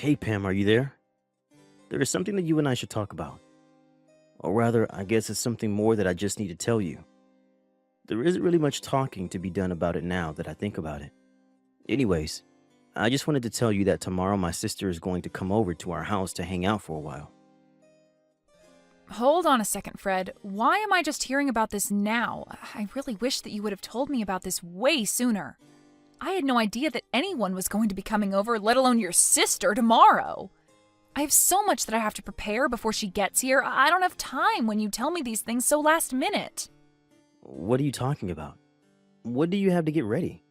Hey Pam, are you there? There is something that you and I should talk about. Or rather, I guess it's something more that I just need to tell you. There isn't really much talking to be done about it now that I think about it. Anyways, I just wanted to tell you that tomorrow my sister is going to come over to our house to hang out for a while. Hold on a second, Fred. Why am I just hearing about this now? I really wish that you would have told me about this way sooner. I had no idea that anyone was going to be coming over, let alone your sister, tomorrow. I have so much that I have to prepare before she gets here. I don't have time when you tell me these things so last minute. What are you talking about? What do you have to get ready?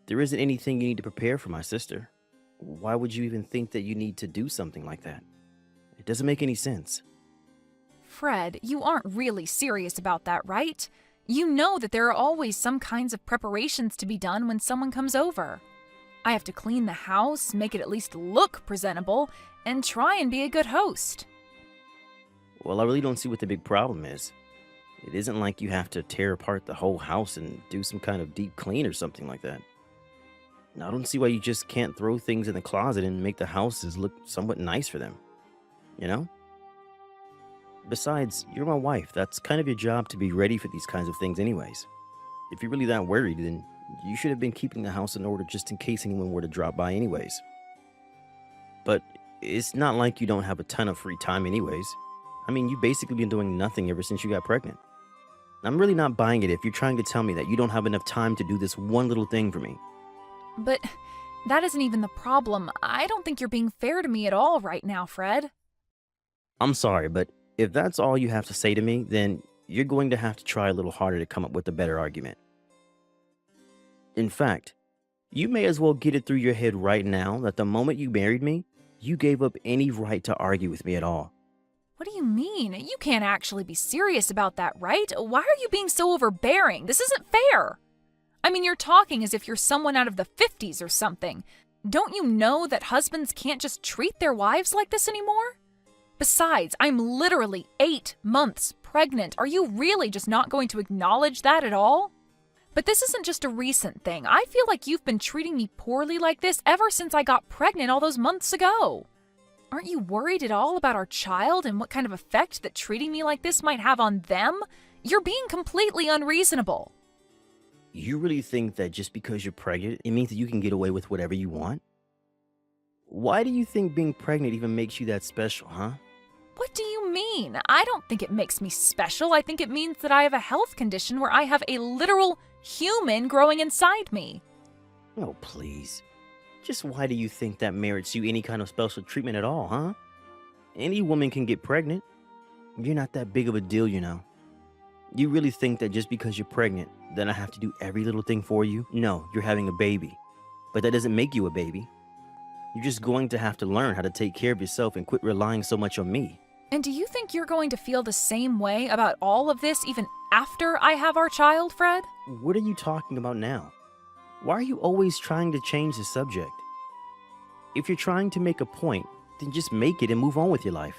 There isn't anything you need to prepare for my sister. Why would you even think that you need to do something like that? It doesn't make any sense. Fred, you aren't really serious about that, right? You know that there are always some kinds of preparations to be done when someone comes over. I have to clean the house, make it at least look presentable, and try and be a good host. Well, I really don't see what the big problem is. It isn't like you have to tear apart the whole house and do some kind of deep clean or something like that. I don't see why you just can't throw things in the closet and make the houses look somewhat nice for them. You know? Besides, you're my wife. That's kind of your job to be ready for these kinds of things anyways. If you're really that worried, then you should have been keeping the house in order just in case anyone were to drop by anyways. But it's not like you don't have a ton of free time anyways. I mean, you've basically been doing nothing ever since you got pregnant. I'm really not buying it if you're trying to tell me that you don't have enough time to do this one little thing for me. But that isn't even the problem. I don't think you're being fair to me at all right now, Fred. I'm sorry, but if that's all you have to say to me, then you're going to have to try a little harder to come up with a better argument. In fact, you may as well get it through your head right now that the moment you married me, you gave up any right to argue with me at all. What do you mean? You can't actually be serious about that, right? Why are you being so overbearing? This isn't fair. I mean, you're talking as if you're someone out of the 50s or something. Don't you know that husbands can't just treat their wives like this anymore? Besides, I'm literally 8 months pregnant. Are you really just not going to acknowledge that at all? But this isn't just a recent thing. I feel like you've been treating me poorly like this ever since I got pregnant all those months ago. Aren't you worried at all about our child and what kind of effect that treating me like this might have on them? You're being completely unreasonable. You really think that just because you're pregnant, it means that you can get away with whatever you want? Why do you think being pregnant even makes you that special, huh? What do you mean? I don't think it makes me special. I think it means that I have a health condition where I have a literal human growing inside me. Oh, please. Just why do you think that merits you any kind of special treatment at all, huh? Any woman can get pregnant. You're not that big of a deal, you know. You really think that just because you're pregnant, then I have to do every little thing for you? No, you're having a baby. But that doesn't make you a baby. You're just going to have to learn how to take care of yourself and quit relying so much on me. And do you think you're going to feel the same way about all of this even after I have our child, Fred? What are you talking about now? Why are you always trying to change the subject? If you're trying to make a point, then just make it and move on with your life.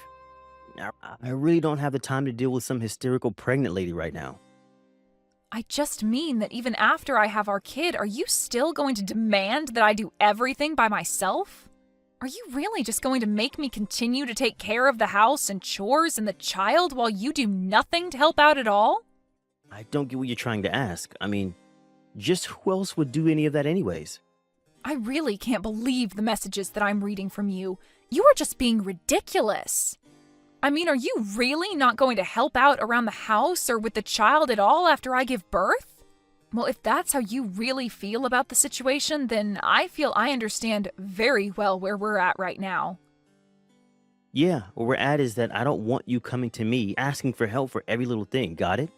I really don't have the time to deal with some hysterical pregnant lady right now. I just mean that even after I have our kid, are you still going to demand that I do everything by myself? Are you really just going to make me continue to take care of the house and chores and the child while you do nothing to help out at all? I don't get what you're trying to ask. I mean, just who else would do any of that anyways? I really can't believe the messages that I'm reading from you. You are just being ridiculous. I mean, are you really not going to help out around the house or with the child at all after I give birth? Well, if that's how you really feel about the situation, then I feel I understand very well where we're at right now. Yeah, where we're at is that I don't want you coming to me asking for help for every little thing, got it?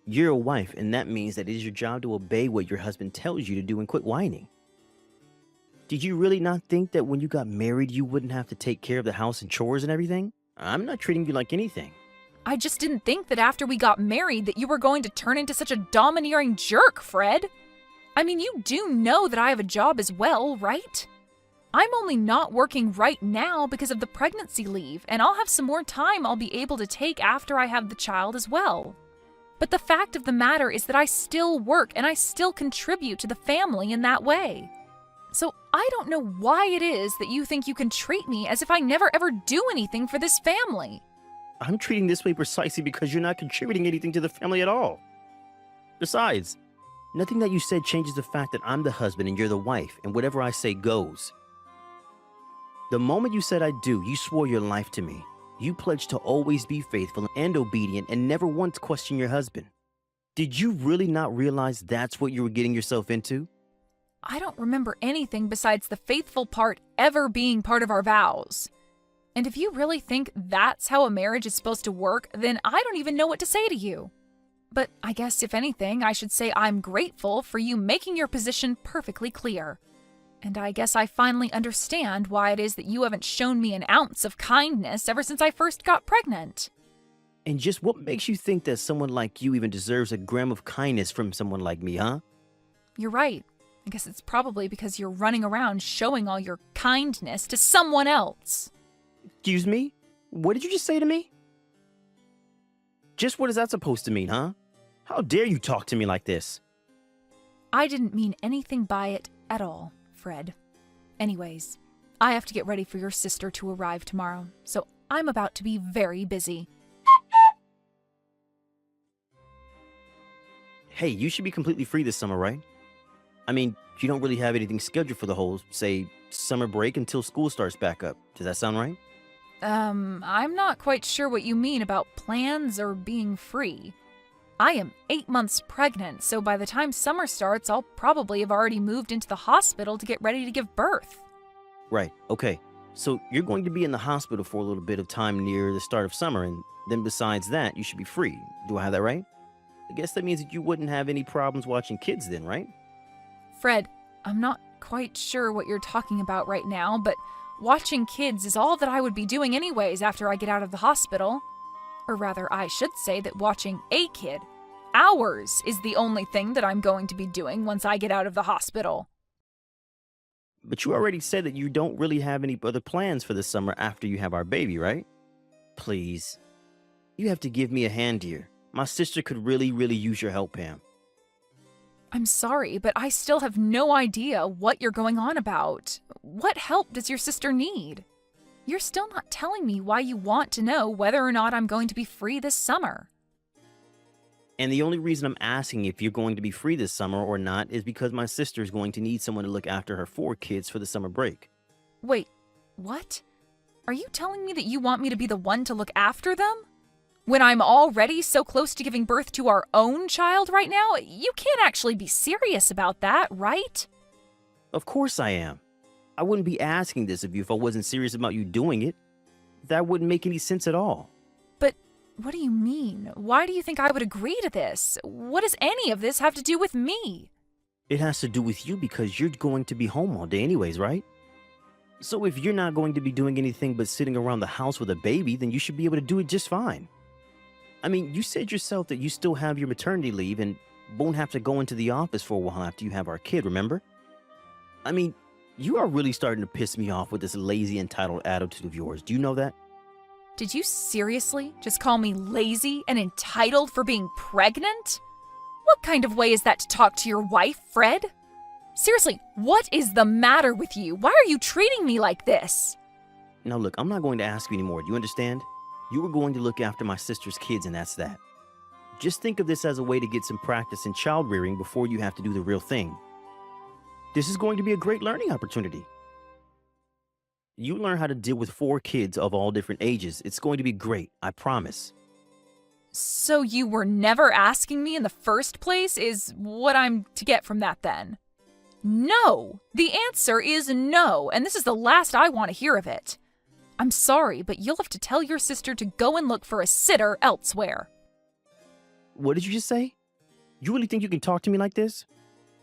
You're a wife, and that means that it is your job to obey what your husband tells you to do and quit whining. Did you really not think that when you got married, you wouldn't have to take care of the house and chores and everything? I'm not treating you like anything. I just didn't think that after we got married that you were going to turn into such a domineering jerk, Fred. I mean, you do know that I have a job as well, right? I'm only not working right now because of the pregnancy leave, and I'll have some more time I'll be able to take after I have the child as well. But the fact of the matter is that I still work and I still contribute to the family in that way. So I don't know why it is that you think you can treat me as if I never ever do anything for this family. I'm treating this way precisely because you're not contributing anything to the family at all. Besides, nothing that you said changes the fact that I'm the husband and you're the wife, and whatever I say goes. The moment you said I do, you swore your life to me. You pledged to always be faithful and obedient and never once question your husband. Did you really not realize that's what you were getting yourself into? I don't remember anything besides the faithful part ever being part of our vows. And if you really think that's how a marriage is supposed to work, then I don't even know what to say to you. But I guess if anything, I should say I'm grateful for you making your position perfectly clear. And I guess I finally understand why it is that you haven't shown me an ounce of kindness ever since I first got pregnant. And just what makes you think that someone like you even deserves a gram of kindness from someone like me, huh? You're right. I guess it's probably because you're running around showing all your kindness to someone else. Excuse me? What did you just say to me? Just what is that supposed to mean, huh? How dare you talk to me like this? I didn't mean anything by it at all, Fred. Anyways, I have to get ready for your sister to arrive tomorrow, so I'm about to be very busy. Hey, you should be completely free this summer, right? I mean, you don't really have anything scheduled for the whole, say, summer break until school starts back up. Does that sound right? I'm not quite sure what you mean about plans or being free. I am 8 months pregnant, so by the time summer starts, I'll probably have already moved into the hospital to get ready to give birth. Right, okay. So you're going to be in the hospital for a little bit of time near the start of summer, and then besides that, you should be free. Do I have that right? I guess that means that you wouldn't have any problems watching kids then, right? Fred, I'm not quite sure what you're talking about right now, but watching kids is all that I would be doing anyways after I get out of the hospital. Or rather, I should say that watching a kid, ours, is the only thing that I'm going to be doing once I get out of the hospital. But you already said that you don't really have any other plans for the summer after you have our baby, right? Please. You have to give me a hand here. My sister could really use your help, Pam. I'm sorry, but I still have no idea what you're going on about. What help does your sister need? You're still not telling me why you want to know whether or not I'm going to be free this summer. And the only reason I'm asking if you're going to be free this summer or not is because my sister is going to need someone to look after her 4 kids for the summer break. Wait, what? Are you telling me that you want me to be the one to look after them? When I'm already so close to giving birth to our own child right now? You can't actually be serious about that, right? Of course I am. I wouldn't be asking this of you if I wasn't serious about you doing it. That wouldn't make any sense at all. But what do you mean? Why do you think I would agree to this? What does any of this have to do with me? It has to do with you because you're going to be home all day anyways, right? So if you're not going to be doing anything but sitting around the house with a baby, then you should be able to do it just fine. I mean, you said yourself that you still have your maternity leave and won't have to go into the office for a while after you have our kid, remember? I mean, you are really starting to piss me off with this lazy, entitled attitude of yours. Do you know that? Did you seriously just call me lazy and entitled for being pregnant? What kind of way is that to talk to your wife, Fred? Seriously, what is the matter with you? Why are you treating me like this? Now look, I'm not going to ask you anymore. Do you understand? You were going to look after my sister's kids, and that's that. Just think of this as a way to get some practice in child rearing before you have to do the real thing. This is going to be a great learning opportunity. You learn how to deal with 4 kids of all different ages. It's going to be great, I promise. So you were never asking me in the first place is what I'm to get from that then? No! The answer is no, and this is the last I want to hear of it. I'm sorry, but you'll have to tell your sister to go and look for a sitter elsewhere. What did you just say? You really think you can talk to me like this?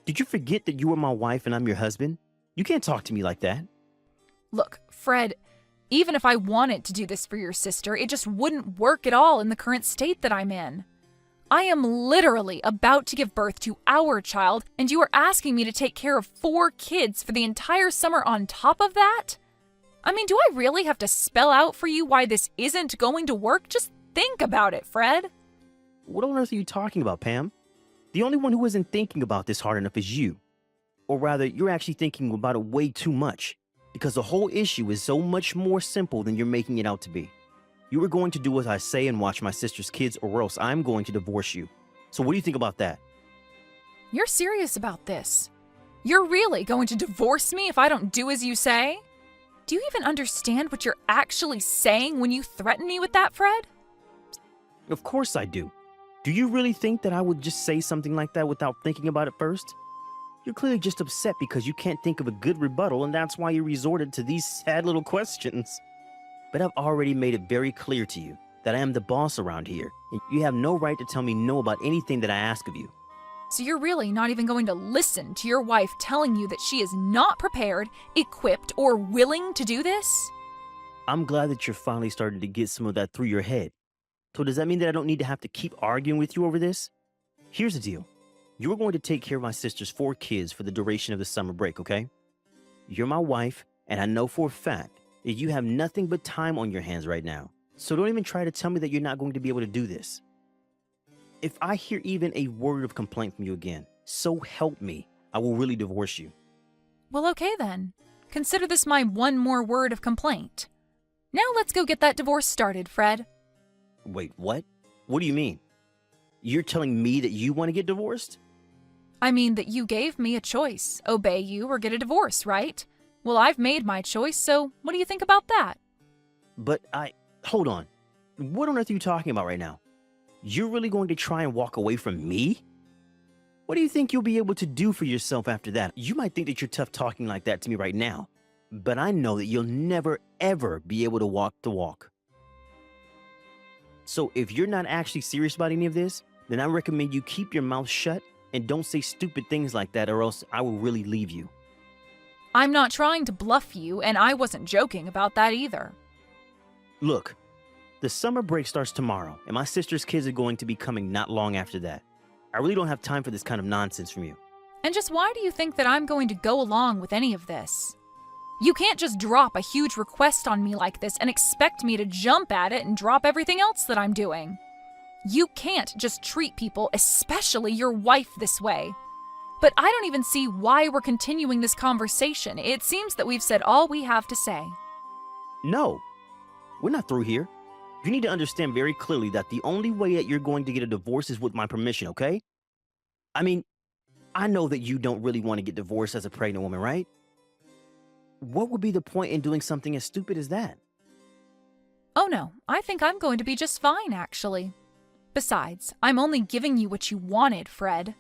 Did you forget that you are my wife and I'm your husband? You can't talk to me like that. Look, Fred, even if I wanted to do this for your sister, it just wouldn't work at all in the current state that I'm in. I am literally about to give birth to our child, and you are asking me to take care of 4 kids for the entire summer on top of that? I mean, do I really have to spell out for you why this isn't going to work? Just think about it, Fred. What on earth are you talking about, Pam? The only one who isn't thinking about this hard enough is you. Or rather, you're actually thinking about it way too much. Because the whole issue is so much more simple than you're making it out to be. You are going to do as I say and watch my sister's kids, or else I'm going to divorce you. So what do you think about that? You're serious about this? You're really going to divorce me if I don't do as you say? Do you even understand what you're actually saying when you threaten me with that, Fred? Of course I do. Do you really think that I would just say something like that without thinking about it first? You're clearly just upset because you can't think of a good rebuttal, and that's why you resorted to these sad little questions. But I've already made it very clear to you that I am the boss around here, and you have no right to tell me no about anything that I ask of you. So you're really not even going to listen to your wife telling you that she is not prepared, equipped, or willing to do this? I'm glad that you're finally starting to get some of that through your head. So does that mean that I don't need to have to keep arguing with you over this? Here's the deal. You're going to take care of my sister's 4 kids for the duration of the summer break, okay? You're my wife, and I know for a fact that you have nothing but time on your hands right now. So don't even try to tell me that you're not going to be able to do this. If I hear even a word of complaint from you again, so help me, I will really divorce you. Well, okay then. Consider this my one more word of complaint. Now let's go get that divorce started, Fred. Wait, what? What do you mean? You're telling me that you want to get divorced? I mean that you gave me a choice, obey you or get a divorce, right? Well, I've made my choice, so what do you think about that? But hold on. What on earth are you talking about right now? You're really going to try and walk away from me? What do you think you'll be able to do for yourself after that? You might think that you're tough talking like that to me right now, but I know that you'll never, ever be able to walk the walk. So if you're not actually serious about any of this, then I recommend you keep your mouth shut and don't say stupid things like that, or else I will really leave you. I'm not trying to bluff you, and I wasn't joking about that either. Look, the summer break starts tomorrow, and my sister's kids are going to be coming not long after that. I really don't have time for this kind of nonsense from you. And just why do you think that I'm going to go along with any of this? You can't just drop a huge request on me like this and expect me to jump at it and drop everything else that I'm doing. You can't just treat people, especially your wife, this way. But I don't even see why we're continuing this conversation. It seems that we've said all we have to say. No, we're not through here. You need to understand very clearly that the only way that you're going to get a divorce is with my permission, okay? I mean, I know that you don't really want to get divorced as a pregnant woman, right? What would be the point in doing something as stupid as that? Oh no, I think I'm going to be just fine, actually. Besides, I'm only giving you what you wanted, Fred.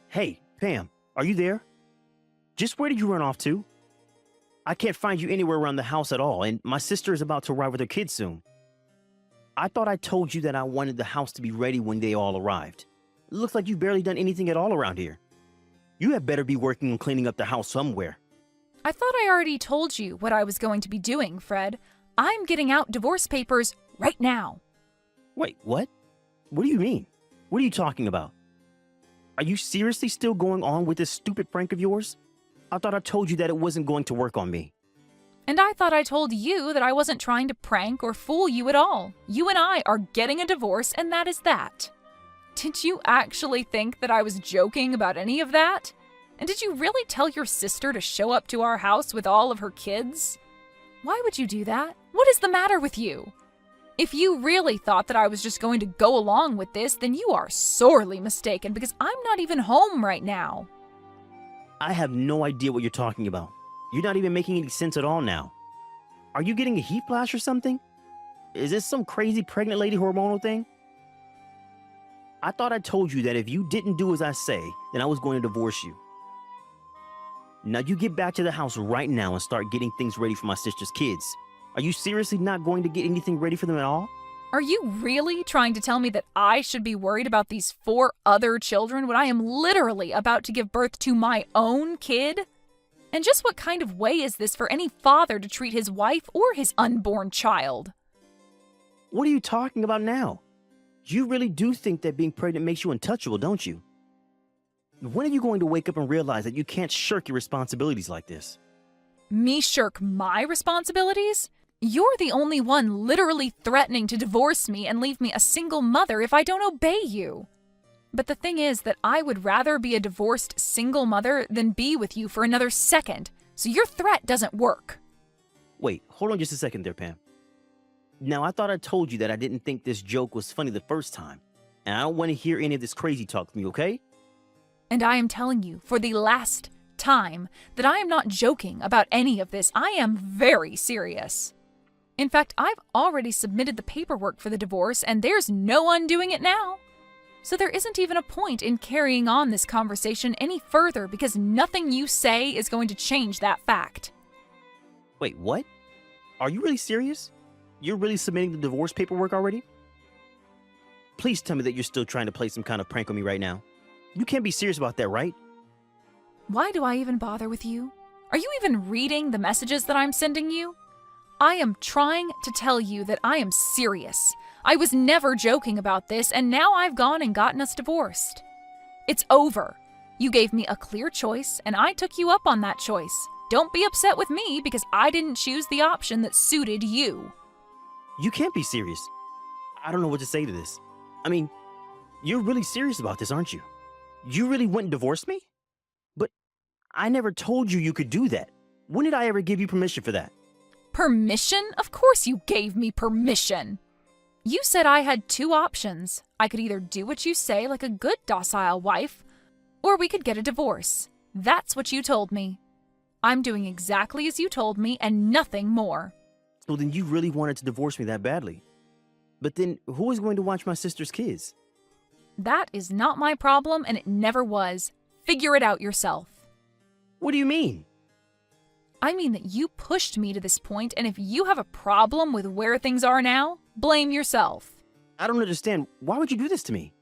Hey, Pam, are you there? Just where did you run off to? I can't find you anywhere around the house at all, and my sister is about to arrive with her kids soon. I thought I told you that I wanted the house to be ready when they all arrived. It looks like you've barely done anything at all around here. You had better be working on cleaning up the house somewhere. I thought I already told you what I was going to be doing, Fred. I'm getting out divorce papers right now. Wait, what? What do you mean? What are you talking about? Are you seriously still going on with this stupid prank of yours? I thought I told you that it wasn't going to work on me. And I thought I told you that I wasn't trying to prank or fool you at all. You and I are getting a divorce, and that is that. Did you actually think that I was joking about any of that? And did you really tell your sister to show up to our house with all of her kids? Why would you do that? What is the matter with you? If you really thought that I was just going to go along with this, then you are sorely mistaken, because I'm not even home right now. I have no idea what you're talking about. You're not even making any sense at all now. Are you getting a heat flash or something? Is this some crazy pregnant lady hormonal thing? I thought I told you that if you didn't do as I say, then I was going to divorce you. Now you get back to the house right now and start getting things ready for my sister's kids. Are you seriously not going to get anything ready for them at all? Are you really trying to tell me that I should be worried about these 4 other children when I am literally about to give birth to my own kid? And just what kind of way is this for any father to treat his wife or his unborn child? What are you talking about now? You really do think that being pregnant makes you untouchable, don't you? When are you going to wake up and realize that you can't shirk your responsibilities like this? Me shirk my responsibilities? You're the only one literally threatening to divorce me and leave me a single mother if I don't obey you. But the thing is that I would rather be a divorced single mother than be with you for another second, so your threat doesn't work. Wait, hold on just a second there, Pam. Now, I thought I told you that I didn't think this joke was funny the first time, and I don't want to hear any of this crazy talk from you, okay? And I am telling you for the last time that I am not joking about any of this. I am very serious. In fact, I've already submitted the paperwork for the divorce, and there's no undoing it now. So there isn't even a point in carrying on this conversation any further because nothing you say is going to change that fact. Wait, what? Are you really serious? You're really submitting the divorce paperwork already? Please tell me that you're still trying to play some kind of prank on me right now. You can't be serious about that, right? Why do I even bother with you? Are you even reading the messages that I'm sending you? I am trying to tell you that I am serious. I was never joking about this, and now I've gone and gotten us divorced. It's over. You gave me a clear choice, and I took you up on that choice. Don't be upset with me because I didn't choose the option that suited you. You can't be serious. I don't know what to say to this. I mean, you're really serious about this, aren't you? You really went and divorced me? But I never told you you could do that. When did I ever give you permission for that? Permission? Of course you gave me permission. You said I had two options. I could either do what you say like a good docile wife, or we could get a divorce. That's what you told me. I'm doing exactly as you told me and nothing more. So then you really wanted to divorce me that badly. But then who is going to watch my sister's kids? That is not my problem and it never was. Figure it out yourself. What do you mean? I mean that you pushed me to this point, and if you have a problem with where things are now, blame yourself. I don't understand. Why would you do this to me?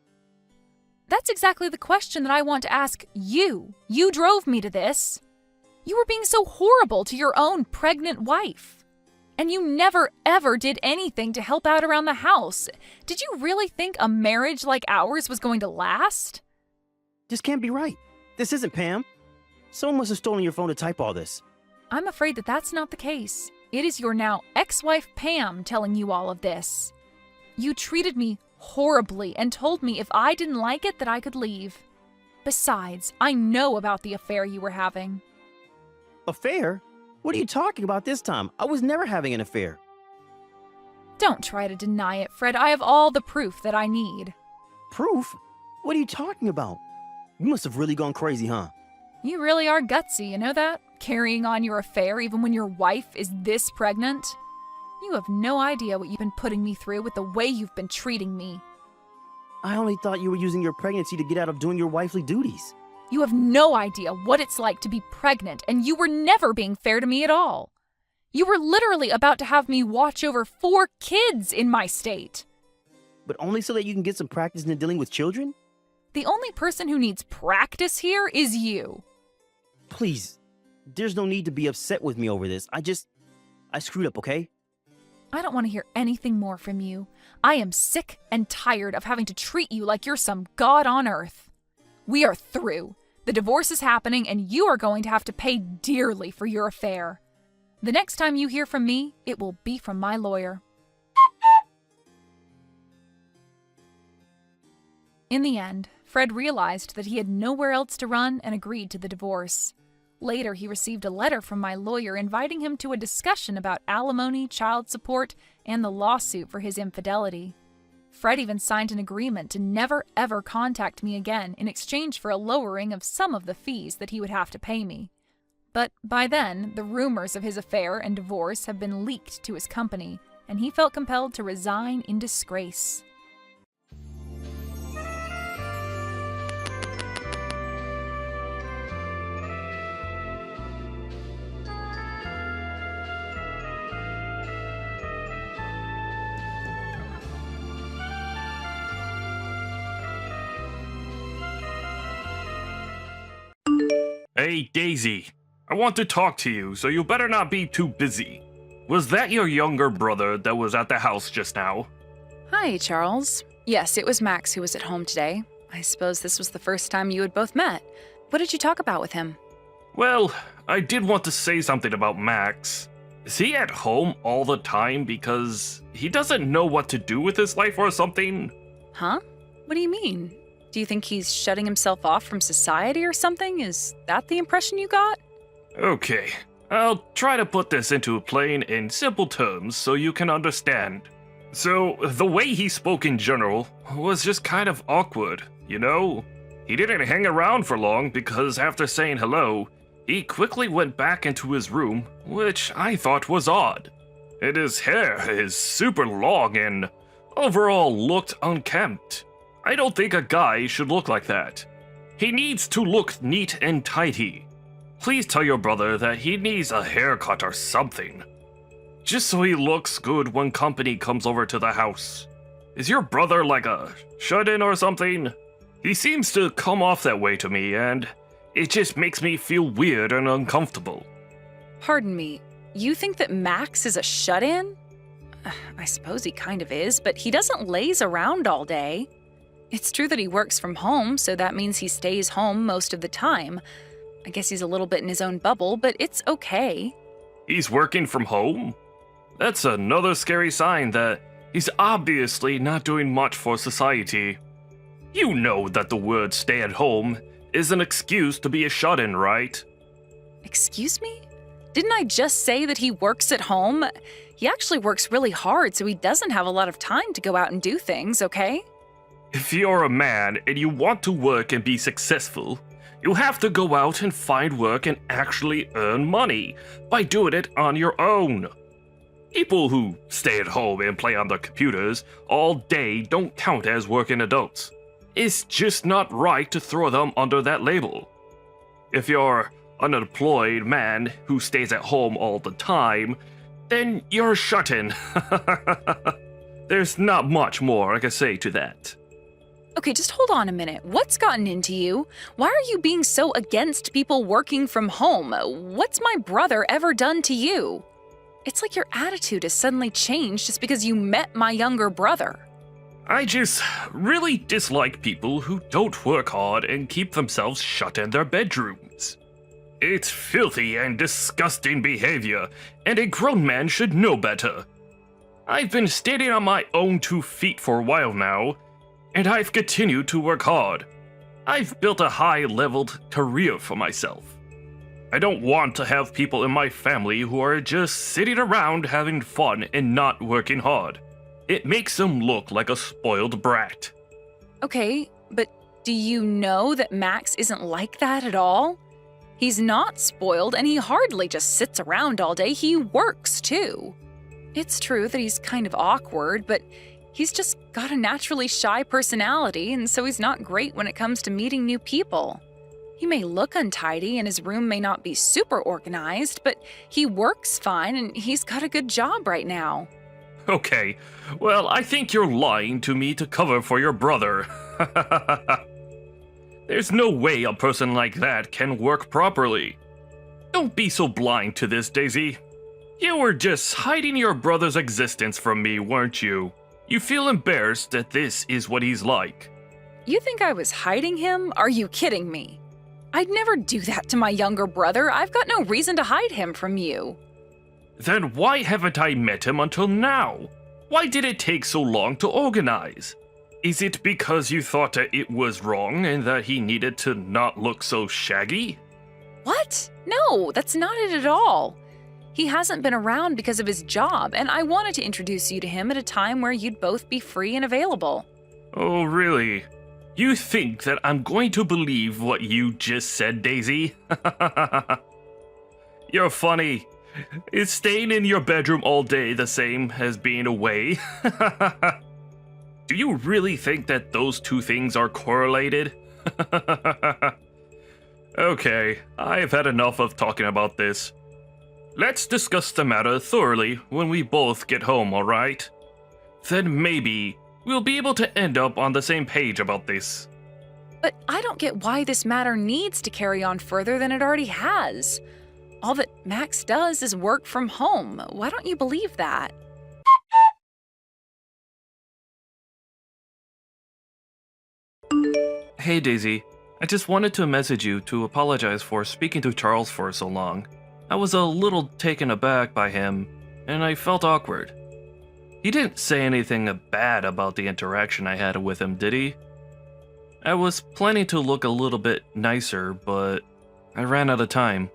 That's exactly the question that I want to ask you. You drove me to this. You were being so horrible to your own pregnant wife. And you never ever did anything to help out around the house. Did you really think a marriage like ours was going to last? This can't be right. This isn't Pam. Someone must have stolen your phone to type all this. I'm afraid that that's not the case. It is your now ex-wife Pam telling you all of this. You treated me horribly and told me if I didn't like it that I could leave. Besides, I know about the affair you were having. Affair? What are you talking about this time? I was never having an affair. Don't try to deny it, Fred. I have all the proof that I need. Proof? What are you talking about? You must have really gone crazy, huh? You really are gutsy, you know that? Carrying on your affair even when your wife is this pregnant? You have no idea what you've been putting me through with the way you've been treating me. I only thought you were using your pregnancy to get out of doing your wifely duties. You have no idea what it's like to be pregnant, and you were never being fair to me at all. You were literally about to have me watch over 4 kids in my state. But only so that you can get some practice in dealing with children? The only person who needs practice here is you. Please, there's no need to be upset with me over this. I screwed up, okay? I don't want to hear anything more from you. I am sick and tired of having to treat you like you're some god on earth. We are through. The divorce is happening, and you are going to have to pay dearly for your affair. The next time you hear from me, it will be from my lawyer. In the end, Fred realized that he had nowhere else to run and agreed to the divorce. Later, he received a letter from my lawyer inviting him to a discussion about alimony, child support, and the lawsuit for his infidelity. Fred even signed an agreement to never ever contact me again in exchange for a lowering of some of the fees that he would have to pay me. But by then, the rumors of his affair and divorce have been leaked to his company, and he felt compelled to resign in disgrace. Hey, Daisy. I want to talk to you, so you better not be too busy. Was that your younger brother that was at the house just now? Hi, Charles. Yes, it was Max who was at home today. I suppose this was the first time you had both met. What did you talk about with him? Well, I did want to say something about Max. Is he at home all the time because he doesn't know what to do with his life or something? Huh? What do you mean? Do you think he's shutting himself off from society or something? Is that the impression you got? Okay, I'll try to put this into plain and simple terms so you can understand. So, the way he spoke in general was just kind of awkward, you know? He didn't hang around for long because after saying hello, he quickly went back into his room, which I thought was odd. And his hair is super long and overall looked unkempt. I don't think a guy should look like that. He needs to look neat and tidy. Please tell your brother that he needs a haircut or something. Just so he looks good when company comes over to the house. Is your brother like a shut-in or something? He seems to come off that way to me, and it just makes me feel weird and uncomfortable. Pardon me, you think that Max is a shut-in? I suppose he kind of is, but he doesn't laze around all day. It's true that he works from home, so that means he stays home most of the time. I guess he's a little bit in his own bubble, but it's okay. He's working from home? That's another scary sign that he's obviously not doing much for society. You know that the word stay at home is an excuse to be a shut-in, right? Excuse me? Didn't I just say that he works at home? He actually works really hard, so he doesn't have a lot of time to go out and do things, okay? If you're a man and you want to work and be successful, you have to go out and find work and actually earn money by doing it on your own. People who stay at home and play on their computers all day don't count as working adults. It's just not right to throw them under that label. If you're an unemployed man who stays at home all the time, then you're shut-in. There's not much more I can say to that. Okay, just hold on a minute. What's gotten into you? Why are you being so against people working from home? What's my brother ever done to you? It's like your attitude has suddenly changed just because you met my younger brother. I just really dislike people who don't work hard and keep themselves shut in their bedrooms. It's filthy and disgusting behavior, and a grown man should know better. I've been standing on my own 2 feet for a while now, and I've continued to work hard. I've built a high-leveled career for myself. I don't want to have people in my family who are just sitting around having fun and not working hard. It makes them look like a spoiled brat. Okay, but do you know that Max isn't like that at all? He's not spoiled, and he hardly just sits around all day. He works, too. It's true that he's kind of awkward, but he's just got a naturally shy personality, and so he's not great when it comes to meeting new people. He may look untidy, and his room may not be super organized, but he works fine, and he's got a good job right now. Okay, well, I think you're lying to me to cover for your brother. There's no way a person like that can work properly. Don't be so blind to this, Daisy. You were just hiding your brother's existence from me, weren't you? You feel embarrassed that this is what he's like. You think I was hiding him? Are you kidding me? I'd never do that to my younger brother. I've got no reason to hide him from you. Then why haven't I met him until now? Why did it take so long to organize? Is it because you thought that it was wrong and that he needed to not look so shaggy? What? No, that's not it at all. He hasn't been around because of his job, and I wanted to introduce you to him at a time where you'd both be free and available. Oh, really? You think that I'm going to believe what you just said, Daisy? You're funny. Is staying in your bedroom all day the same as being away? Do you really think that those two things are correlated? Okay, I've had enough of talking about this. Let's discuss the matter thoroughly when we both get home, alright? Then maybe we'll be able to end up on the same page about this. But I don't get why this matter needs to carry on further than it already has. All that Max does is work from home. Why don't you believe that? Hey Daisy, I just wanted to message you to apologize for speaking to Charles for so long. I was a little taken aback by him, and I felt awkward. He didn't say anything bad about the interaction I had with him, did he? I was planning to look a little bit nicer, but I ran out of time.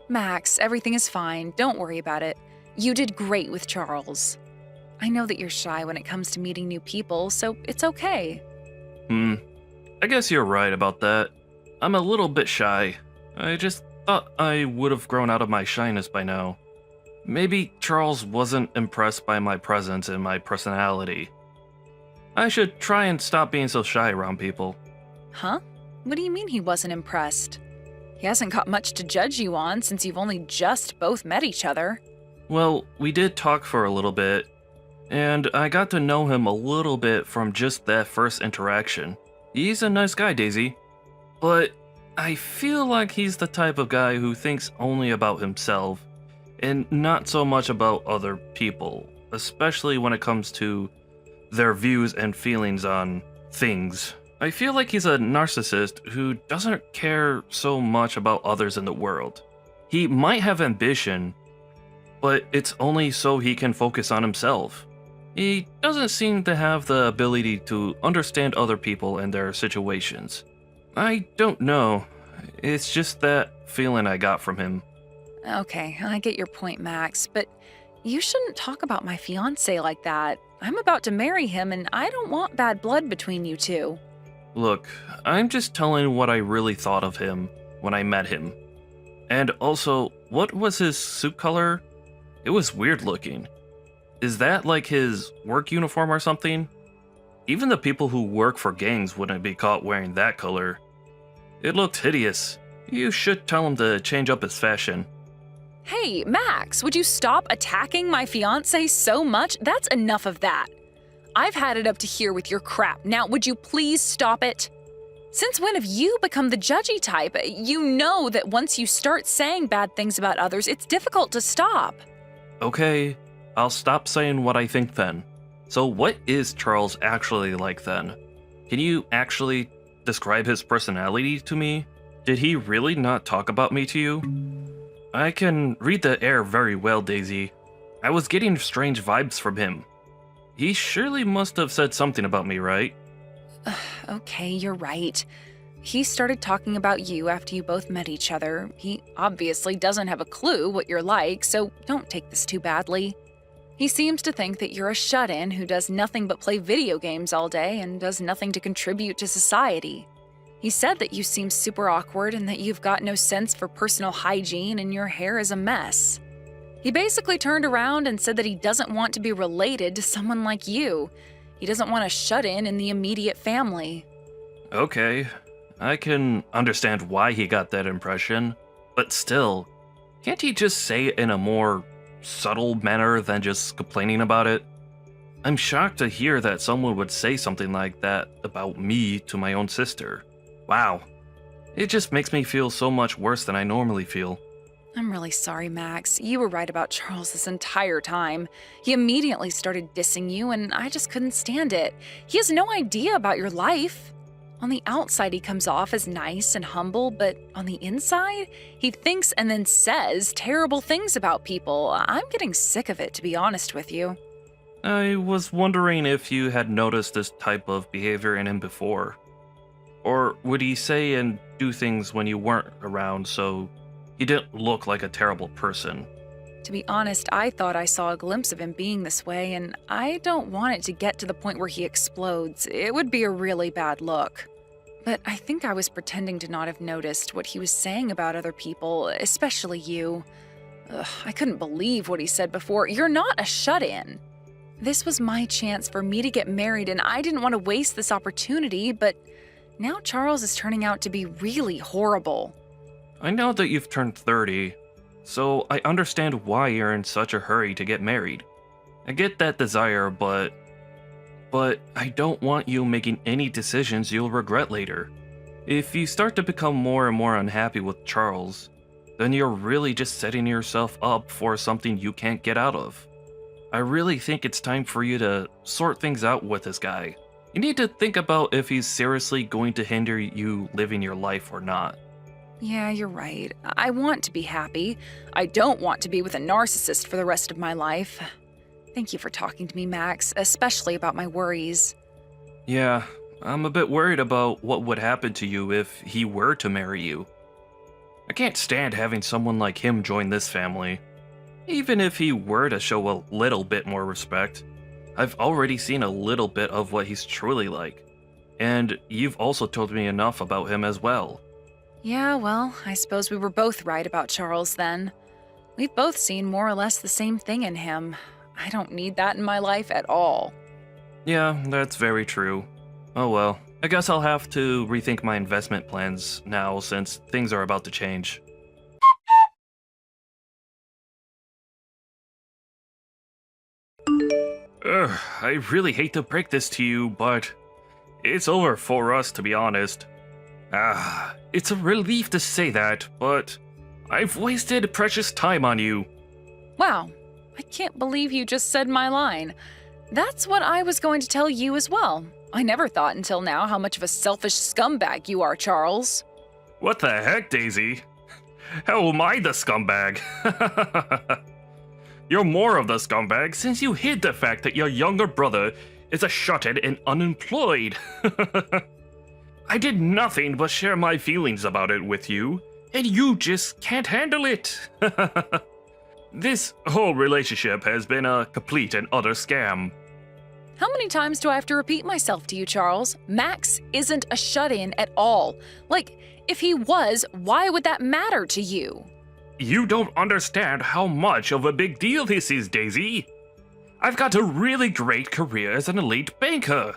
Max, everything is fine. Don't worry about it. You did great with Charles. I know that you're shy when it comes to meeting new people, so it's okay. I guess you're right about that. I'm a little bit shy. I just thought I would have grown out of my shyness by now. Maybe Charles wasn't impressed by my presence and my personality. I should try and stop being so shy around people. Huh? What do you mean he wasn't impressed? He hasn't got much to judge you on since you've only just both met each other. Well, we did talk for a little bit, and I got to know him a little bit from just that first interaction. He's a nice guy, Daisy. But I feel like he's the type of guy who thinks only about himself and not so much about other people, especially when it comes to their views and feelings on things. I feel like he's a narcissist who doesn't care so much about others in the world. He might have ambition, but it's only so he can focus on himself. He doesn't seem to have the ability to understand other people and their situations. I don't know. It's just that feeling I got from him. Okay, I get your point, Max, but you shouldn't talk about my fiancé like that. I'm about to marry him, and I don't want bad blood between you two. Look, I'm just telling what I really thought of him when I met him. And also, what was his suit color? It was weird looking. Is that like his work uniform or something? Even the people who work for gangs wouldn't be caught wearing that color. It looked hideous. You should tell him to change up his fashion. Hey, Max, would you stop attacking my fiancé so much? That's enough of that. I've had it up to here with your crap. Now, would you please stop it? Since when have you become the judgy type? You know that once you start saying bad things about others, it's difficult to stop. Okay, I'll stop saying what I think then. So what is Charles actually like then? Can you actually describe his personality to me? Did he really not talk about me to you? I can read the air very well, Daisy. I was getting strange vibes from him. He surely must have said something about me, right? Okay, you're right. He started talking about you after you both met each other. He obviously doesn't have a clue what you're like, so don't take this too badly. He seems to think that you're a shut-in who does nothing but play video games all day and does nothing to contribute to society. He said that you seem super awkward and that you've got no sense for personal hygiene and your hair is a mess. He basically turned around and said that he doesn't want to be related to someone like you. He doesn't want a shut-in in the immediate family. Okay, I can understand why he got that impression, but still, can't he just say it in a more subtle manner than just complaining about it? I'm shocked to hear that someone would say something like that about me to my own sister. Wow, it just makes me feel so much worse than I normally feel. I'm really sorry, Max. You were right about Charles this entire time. He immediately started dissing you, and I just couldn't stand it. He has no idea about your life. On the outside, he comes off as nice and humble, but on the inside, he thinks and then says terrible things about people. I'm getting sick of it, to be honest with you. I was wondering if you had noticed this type of behavior in him before. Or would he say and do things when you weren't around so he didn't look like a terrible person? To be honest, I thought I saw a glimpse of him being this way, and I don't want it to get to the point where he explodes. It would be a really bad look. But I think I was pretending to not have noticed what he was saying about other people, especially you. I couldn't believe what he said before. You're not a shut-in. This was my chance for me to get married, and I didn't want to waste this opportunity, but now Charles is turning out to be really horrible. I know that you've turned 30, so I understand why you're in such a hurry to get married. I get that desire, but I don't want you making any decisions you'll regret later. If you start to become more and more unhappy with Charles, then you're really just setting yourself up for something you can't get out of. I really think it's time for you to sort things out with this guy. You need to think about if he's seriously going to hinder you living your life or not. Yeah, you're right. I want to be happy. I don't want to be with a narcissist for the rest of my life. Thank you for talking to me, Max, especially about my worries. Yeah, I'm a bit worried about what would happen to you if he were to marry you. I can't stand having someone like him join this family. Even if he were to show a little bit more respect, I've already seen a little bit of what he's truly like. And you've also told me enough about him as well. Yeah, well, I suppose we were both right about Charles then. We've both seen more or less the same thing in him. I don't need that in my life at all. Yeah, that's very true. Oh well, I guess I'll have to rethink my investment plans now since things are about to change. I really hate to break this to you, but it's over for us, to be honest. It's a relief to say that, but I've wasted precious time on you. Wow, I can't believe you just said my line. That's what I was going to tell you as well. I never thought until now how much of a selfish scumbag you are, Charles. What the heck, Daisy? How am I the scumbag? You're more of the scumbag since you hid the fact that your younger brother is a shut-in and unemployed. I did nothing but share my feelings about it with you, and you just can't handle it. This whole relationship has been a complete and utter scam. How many times do I have to repeat myself to you, Charles? Max isn't a shut-in at all. Like, if he was, why would that matter to you? You don't understand how much of a big deal this is, Daisy. I've got a really great career as an elite banker.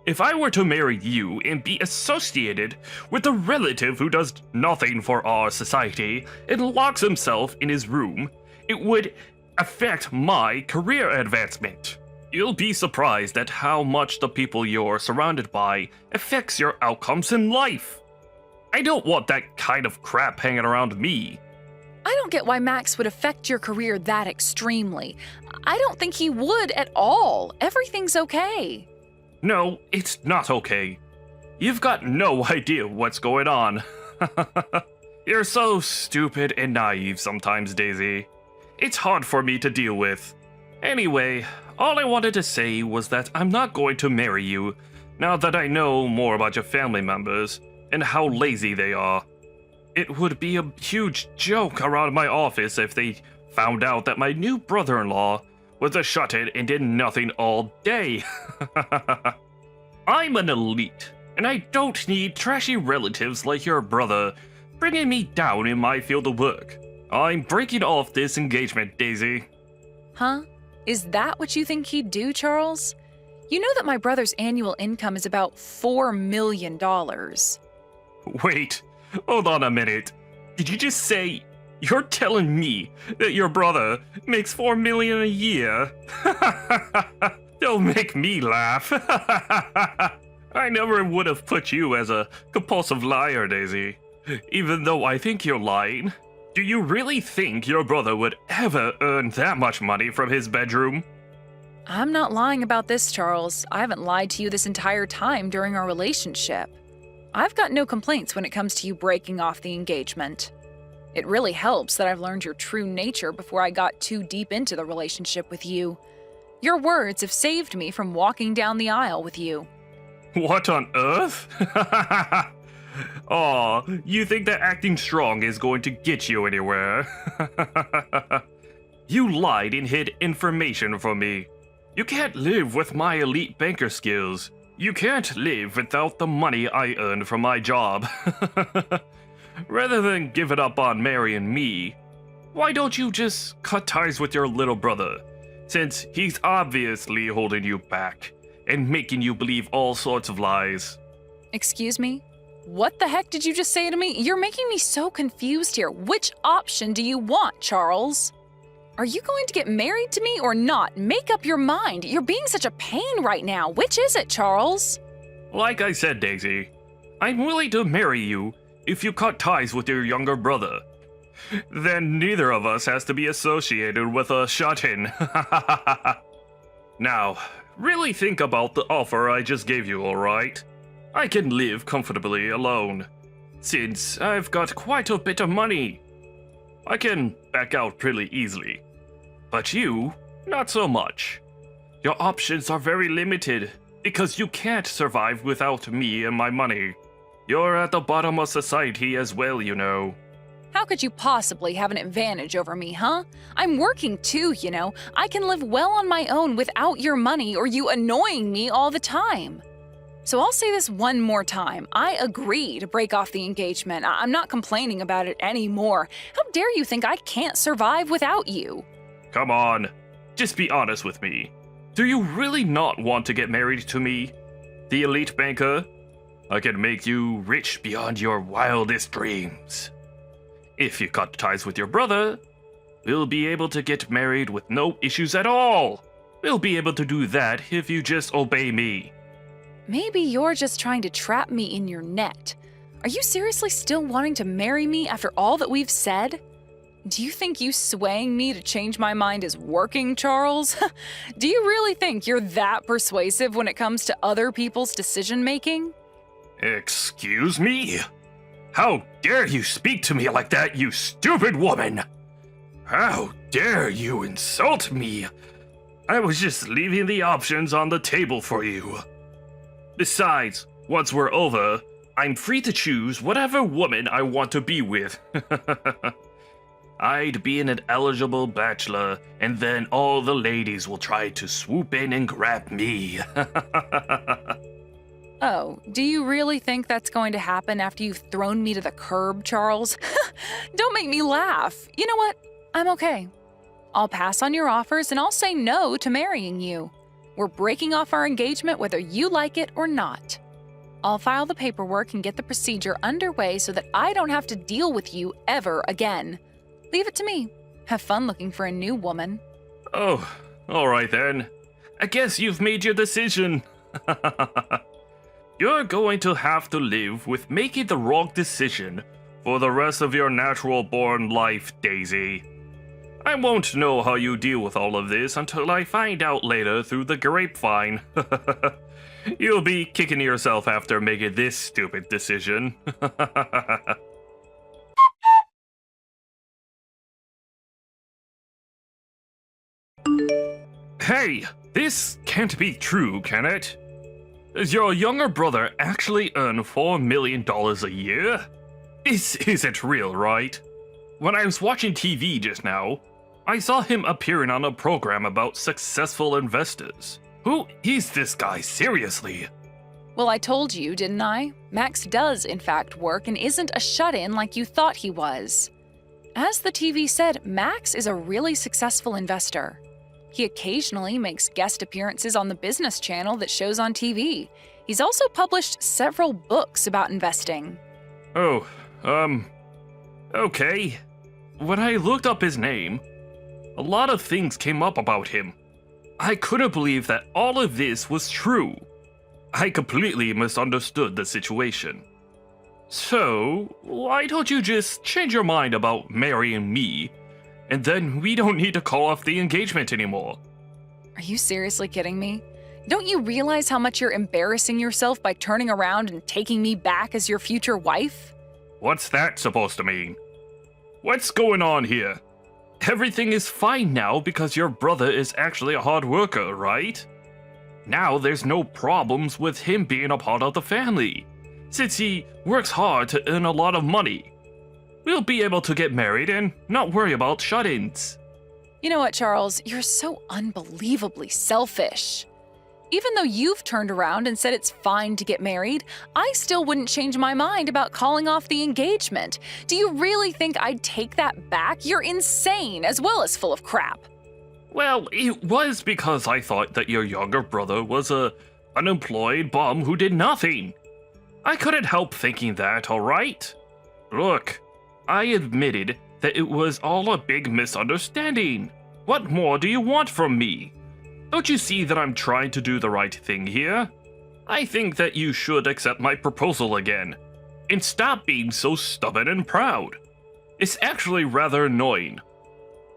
If I were to marry you and be associated with a relative who does nothing for our society and locks himself in his room, it would affect my career advancement. You'll be surprised at how much the people you're surrounded by affects your outcomes in life. I don't want that kind of crap hanging around me. I don't get why Max would affect your career that extremely. I don't think he would at all. Everything's okay. No, it's not okay. You've got no idea what's going on. You're so stupid and naive sometimes, Daisy. It's hard for me to deal with. Anyway, all I wanted to say was that I'm not going to marry you now that I know more about your family members and how lazy they are. It would be a huge joke around my office if they found out that my new brother-in-law was a shut-in and did nothing all day. I'm an elite, and I don't need trashy relatives like your brother bringing me down in my field of work. I'm breaking off this engagement, Daisy. Huh? Is that what you think he'd do, Charles? You know that my brother's annual income is about $4 million. Wait, hold on a minute. Did you just say you're telling me that your brother makes $4 million a year? Don't make me laugh. I never would have put you as a compulsive liar, Daisy. Even though I think you're lying. Do you really think your brother would ever earn that much money from his bedroom? I'm not lying about this, Charles. I haven't lied to you this entire time during our relationship. I've got no complaints when it comes to you breaking off the engagement. It really helps that I've learned your true nature before I got too deep into the relationship with you. Your words have saved me from walking down the aisle with you. What on earth? Aw, you think that acting strong is going to get you anywhere? You lied and hid information from me. You can't live with my elite banker skills. You can't live without the money I earned from my job. Rather than give it up on marrying me, why don't you just cut ties with your little brother, since he's obviously holding you back and making you believe all sorts of lies? Excuse me? What the heck did you just say to me? You're making me so confused here. Which option do you want, Charles? Are you going to get married to me or not? Make up your mind. You're being such a pain right now. Which is it, Charles? Like I said, Daisy, I'm willing to marry you if you cut ties with your younger brother. Then neither of us has to be associated with a shut-in. Now, really think about the offer I just gave you, alright? I can live comfortably alone, since I've got quite a bit of money. I can back out pretty easily. But you, not so much. Your options are very limited, because you can't survive without me and my money. You're at the bottom of society as well, you know. How could you possibly have an advantage over me, huh? I'm working too, you know. I can live well on my own without your money or you annoying me all the time. So I'll say this one more time. I agree to break off the engagement. I'm not complaining about it anymore. How dare you think I can't survive without you? Come on, just be honest with me. Do you really not want to get married to me, the elite banker? I can make you rich beyond your wildest dreams. If you cut ties with your brother, we'll be able to get married with no issues at all. We'll be able to do that if you just obey me. Maybe you're just trying to trap me in your net. Are you seriously still wanting to marry me after all that we've said? Do you think you swaying me to change my mind is working, Charles? Do you really think you're that persuasive when it comes to other people's decision-making? Excuse me? How dare you speak to me like that, you stupid woman? How dare you insult me? I was just leaving the options on the table for you. Besides, once we're over, I'm free to choose whatever woman I want to be with. I'd be an eligible bachelor, and then all the ladies will try to swoop in and grab me. Oh, do you really think that's going to happen after you've thrown me to the curb, Charles? Don't make me laugh. You know what? I'm okay. I'll pass on your offers and I'll say no to marrying you. We're breaking off our engagement whether you like it or not. I'll file the paperwork and get the procedure underway so that I don't have to deal with you ever again. Leave it to me. Have fun looking for a new woman. Oh, alright then. I guess you've made your decision. You're going to have to live with making the wrong decision for the rest of your natural-born life, Daisy. I won't know how you deal with all of this until I find out later through the grapevine. You'll be kicking yourself after making this stupid decision. Hey, this can't be true, can it? Does your younger brother actually earn $4 million a year? This isn't real, right? When I was watching TV just now, I saw him appearing on a program about successful investors. Who is this guy, seriously? Well, I told you, didn't I? Max does, in fact, work and isn't a shut-in like you thought he was. As the TV said, Max is a really successful investor. He occasionally makes guest appearances on the business channel that shows on TV. He's also published several books about investing. Oh, okay. When I looked up his name, a lot of things came up about him. I couldn't believe that all of this was true. I completely misunderstood the situation. So, why don't you just change your mind about marrying me, and then we don't need to call off the engagement anymore? Are you seriously kidding me? Don't you realize how much you're embarrassing yourself by turning around and taking me back as your future wife? What's that supposed to mean? What's going on here? Everything is fine now because your brother is actually a hard worker, right? Now there's no problems with him being a part of the family, since he works hard to earn a lot of money. We'll be able to get married and not worry about shut-ins. You know what, Charles? You're so unbelievably selfish. Even though you've turned around and said it's fine to get married, I still wouldn't change my mind about calling off the engagement. Do you really think I'd take that back? You're insane, as well as full of crap. Well, it was because I thought that your younger brother was a unemployed bum who did nothing. I couldn't help thinking that, alright? Look, I admitted that it was all a big misunderstanding. What more do you want from me? Don't you see that I'm trying to do the right thing here? I think that you should accept my proposal again, and stop being so stubborn and proud. It's actually rather annoying.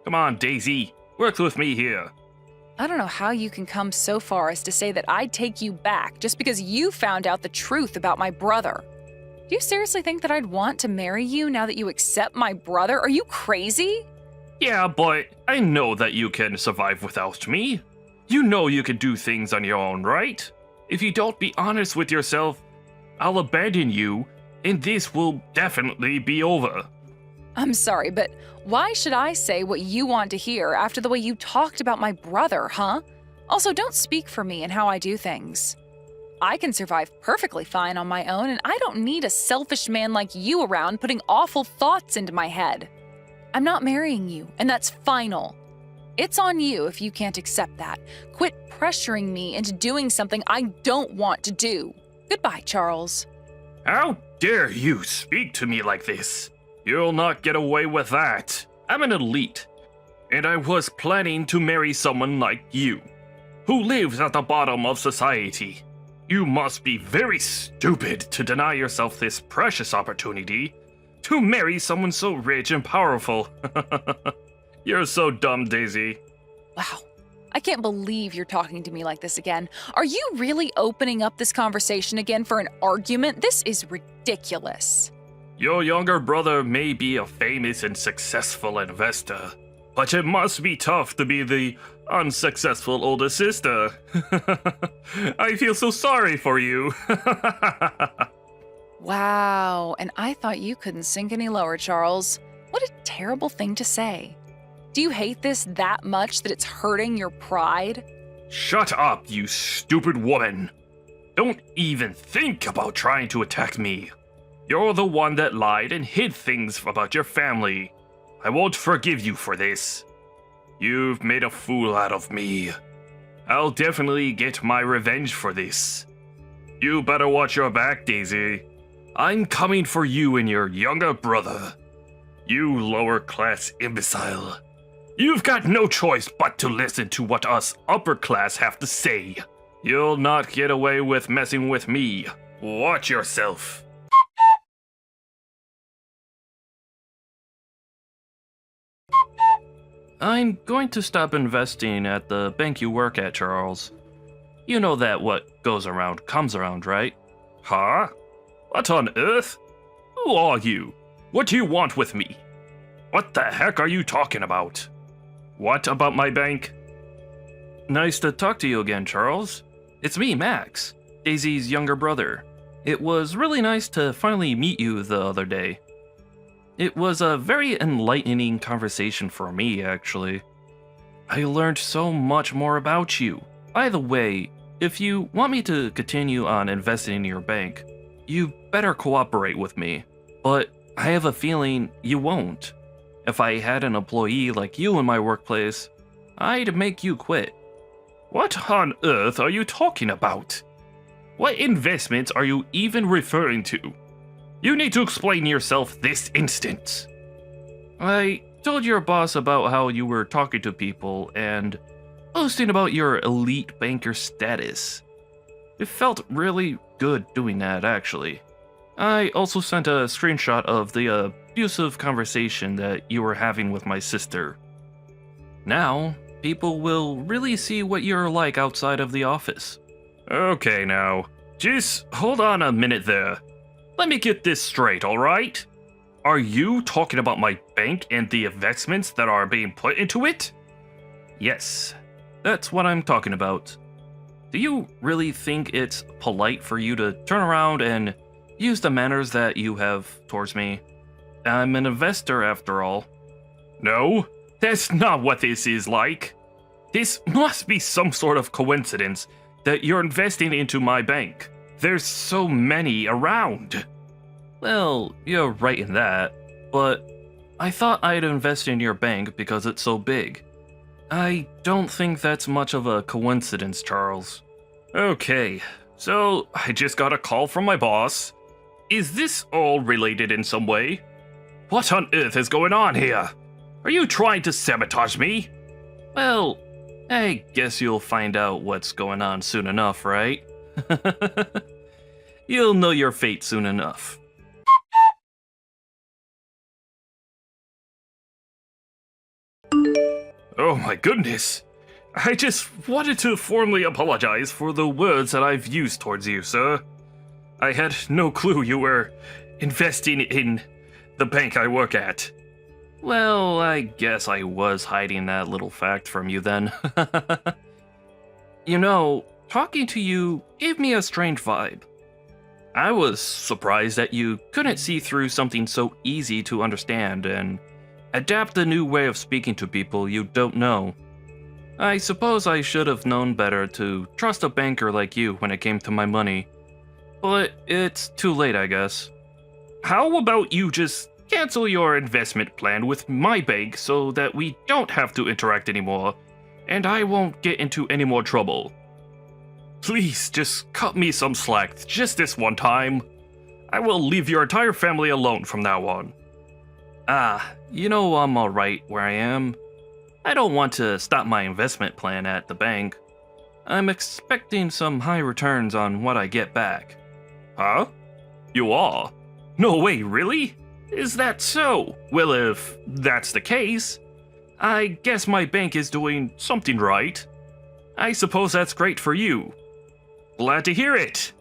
Come on, Daisy, work with me here. I don't know how you can come so far as to say that I'd take you back just because you found out the truth about my brother. Do you seriously think that I'd want to marry you now that you accept my brother? Are you crazy? Yeah, but I know that you can survive without me. You know you can do things on your own, right? If you don't be honest with yourself, I'll abandon you, and this will definitely be over. I'm sorry, but why should I say what you want to hear after the way you talked about my brother, huh? Also, don't speak for me and how I do things. I can survive perfectly fine on my own, and I don't need a selfish man like you around putting awful thoughts into my head. I'm not marrying you, and that's final. It's on you if you can't accept that. Quit pressuring me into doing something I don't want to do. Goodbye, Charles. How dare you speak to me like this? You'll not get away with that. I'm an elite, and I was planning to marry someone like you, who lives at the bottom of society. You must be very stupid to deny yourself this precious opportunity to marry someone so rich and powerful. You're so dumb, Daisy. Wow. I can't believe you're talking to me like this again. Are you really opening up this conversation again for an argument? This is ridiculous. Your younger brother may be a famous and successful investor, but it must be tough to be the unsuccessful older sister. I feel so sorry for you. Wow, and I thought you couldn't sink any lower, Charles. What a terrible thing to say. Do you hate this that much that it's hurting your pride? Shut up, you stupid woman. Don't even think about trying to attack me. You're the one that lied and hid things about your family. I won't forgive you for this. You've made a fool out of me. I'll definitely get my revenge for this. You better watch your back, Daisy. I'm coming for you and your younger brother. You lower-class imbecile. You've got no choice but to listen to what us upper-class have to say. You'll not get away with messing with me. Watch yourself. I'm going to stop investing at the bank you work at, Charles. You know that what goes around comes around, right? Huh? What on earth? Who are you? What do you want with me? What the heck are you talking about? What about my bank? Nice to talk to you again, Charles. It's me, Max, Daisy's younger brother. It was really nice to finally meet you the other day. It was a very enlightening conversation for me, actually. I learned so much more about you. By the way, if you want me to continue on investing in your bank, you better cooperate with me. But I have a feeling you won't. If I had an employee like you in my workplace, I'd make you quit. What on earth are you talking about? What investments are you even referring to? You need to explain yourself this instant. I told your boss about how you were talking to people and boasting about your elite banker status. It felt really good doing that, actually. I also sent a screenshot of the abusive conversation that you were having with my sister. Now, people will really see what you're like outside of the office. Okay now, just hold on a minute there. Let me get this straight, alright? Are you talking about my bank and the investments that are being put into it? Yes, that's what I'm talking about. Do you really think it's polite for you to turn around and use the manners that you have towards me? I'm an investor after all. No, that's not what this is like. This must be some sort of coincidence that you're investing into my bank. There's so many around. Well, you're right in that, but I thought I'd invest in your bank because it's so big. I don't think that's much of a coincidence, Charles. Okay, so I just got a call from my boss. Is this all related in some way? What on earth is going on here? Are you trying to sabotage me? Well, I guess you'll find out what's going on soon enough, right? You'll know your fate soon enough. Oh my goodness. I just wanted to formally apologize for the words that I've used towards you, sir. I had no clue you were investing in the bank I work at. Well, I guess I was hiding that little fact from you then. You know, talking to you gave me a strange vibe. I was surprised that you couldn't see through something so easy to understand and adapt a new way of speaking to people you don't know. I suppose I should have known better to trust a banker like you when it came to my money. But it's too late, I guess. How about you just cancel your investment plan with my bank so that we don't have to interact anymore, and I won't get into any more trouble. Please, just cut me some slack just this one time. I will leave your entire family alone from now on. You know I'm alright where I am. I don't want to stop my investment plan at the bank. I'm expecting some high returns on what I get back. Huh? You are? No way, really? Is that so? Well, if that's the case, I guess my bank is doing something right. I suppose that's great for you. Glad to hear it.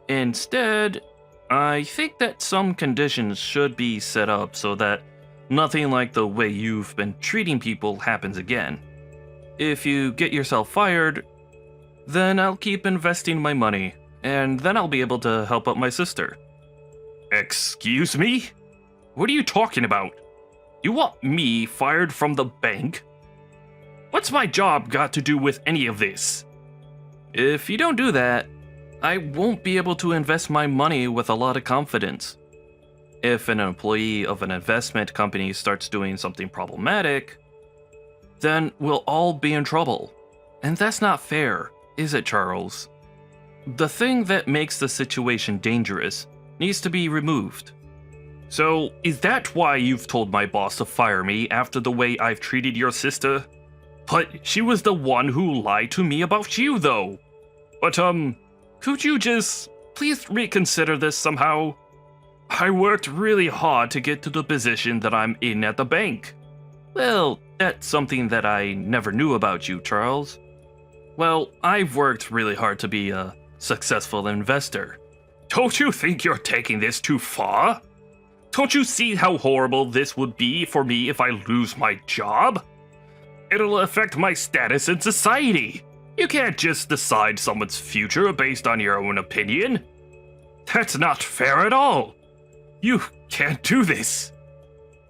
Instead, I think that some conditions should be set up so that nothing like the way you've been treating people happens again. If you get yourself fired, then I'll keep investing my money, and then I'll be able to help out my sister. Excuse me? What are you talking about? You want me fired from the bank? What's my job got to do with any of this? If you don't do that, I won't be able to invest my money with a lot of confidence. If an employee of an investment company starts doing something problematic, then we'll all be in trouble. And that's not fair, is it, Charles? The thing that makes the situation dangerous needs to be removed. So, is that why you've told my boss to fire me after the way I've treated your sister? But she was the one who lied to me about you, though. But, could you just please reconsider this somehow? I worked really hard to get to the position that I'm in at the bank. Well, that's something that I never knew about you, Charles. Well, I've worked really hard to be a successful investor. Don't you think you're taking this too far? Don't you see how horrible this would be for me if I lose my job? It'll affect my status in society. You can't just decide someone's future based on your own opinion. That's not fair at all. You can't do this.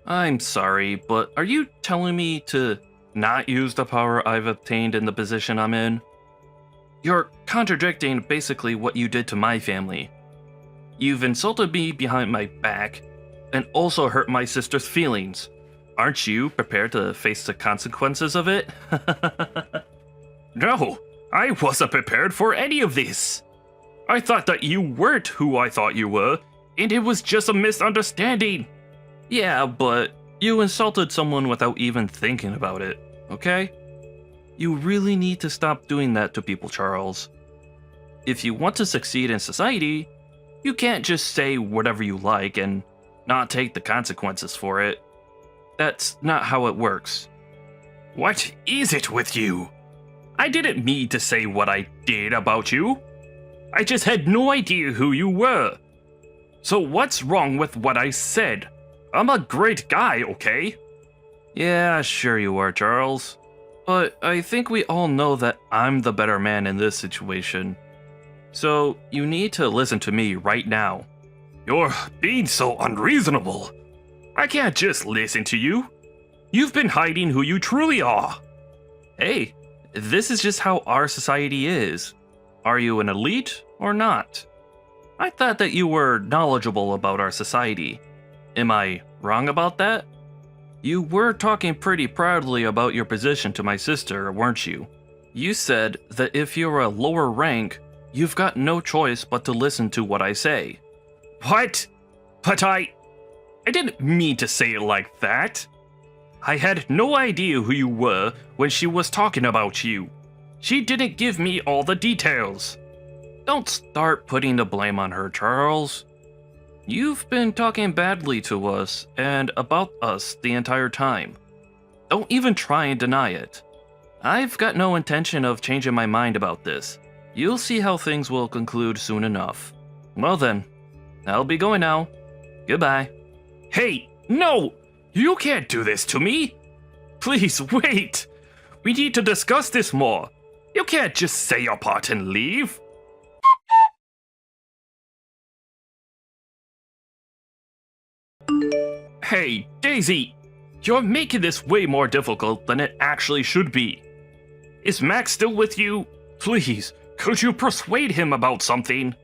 I'm sorry, but are you telling me to not use the power I've obtained in the position I'm in? You're contradicting basically what you did to my family. You've insulted me behind my back and also hurt my sister's feelings. Aren't you prepared to face the consequences of it? No, I wasn't prepared for any of this. I thought that you weren't who I thought you were, and it was just a misunderstanding. Yeah, but you insulted someone without even thinking about it, okay? You really need to stop doing that to people, Charles. If you want to succeed in society, you can't just say whatever you like and not take the consequences for it. That's not how it works. What is it with you? I didn't mean to say what I did about you. I just had no idea who you were. So what's wrong with what I said? I'm a great guy, okay? Yeah, sure you are, Charles. But I think we all know that I'm the better man in this situation. So you need to listen to me right now. You're being so unreasonable. I can't just listen to you. You've been hiding who you truly are. Hey, this is just how our society is. Are you an elite or not? I thought that you were knowledgeable about our society. Am I wrong about that? You were talking pretty proudly about your position to my sister, weren't you? You said that if you're a lower rank, you've got no choice but to listen to what I say. What? But I didn't mean to say it like that. I had no idea who you were when she was talking about you. She didn't give me all the details. Don't start putting the blame on her, Charles. You've been talking badly to us and about us the entire time. Don't even try and deny it. I've got no intention of changing my mind about this. You'll see how things will conclude soon enough. Well then, I'll be going now. Goodbye. Hey, no! You can't do this to me! Please, wait! We need to discuss this more. You can't just say your part and leave. Hey, Daisy, you're making this way more difficult than it actually should be. Is Max still with you? Please, could you persuade him about something?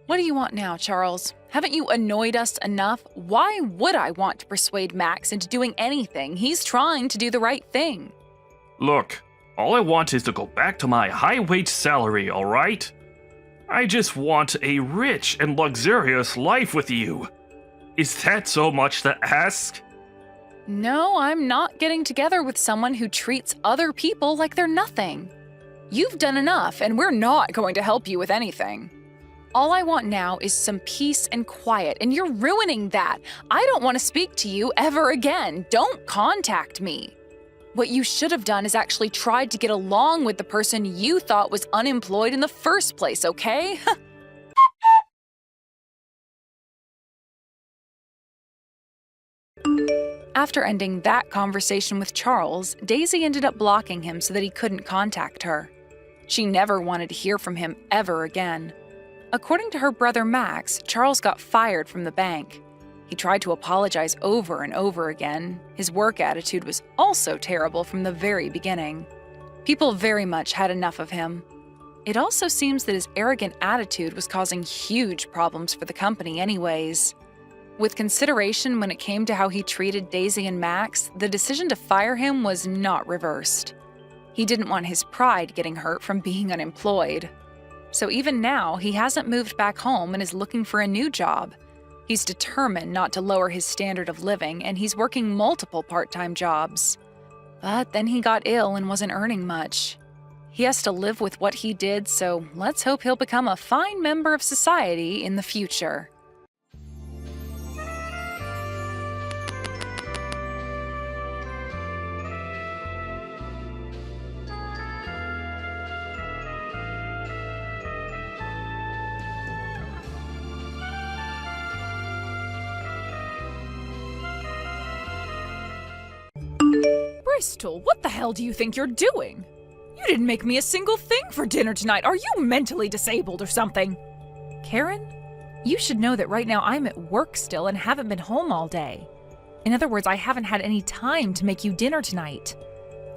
What do you want now, Charles? Haven't you annoyed us enough? Why would I want to persuade Max into doing anything? He's trying to do the right thing. Look, all I want is to go back to my high-wage salary, alright? I just want a rich and luxurious life with you. Is that so much to ask? No, I'm not getting together with someone who treats other people like they're nothing. You've done enough, and we're not going to help you with anything. All I want now is some peace and quiet, and you're ruining that. I don't want to speak to you ever again. Don't contact me. What you should have done is actually tried to get along with the person you thought was unemployed in the first place, okay? After ending that conversation with Charles, Daisy ended up blocking him so that he couldn't contact her. She never wanted to hear from him ever again. According to her brother Max, Charles got fired from the bank. He tried to apologize over and over again. His work attitude was also terrible from the very beginning. People very much had enough of him. It also seems that his arrogant attitude was causing huge problems for the company anyways. With consideration when it came to how he treated Daisy and Max, the decision to fire him was not reversed. He didn't want his pride getting hurt from being unemployed. So even now, he hasn't moved back home and is looking for a new job. He's determined not to lower his standard of living, and he's working multiple part-time jobs. But then he got ill and wasn't earning much. He has to live with what he did, so let's hope he'll become a fine member of society in the future. Bristol, what the hell do you think you're doing? You didn't make me a single thing for dinner tonight. Are you mentally disabled or something? Karen, you should know that right now I'm at work still and haven't been home all day. In other words, I haven't had any time to make you dinner tonight.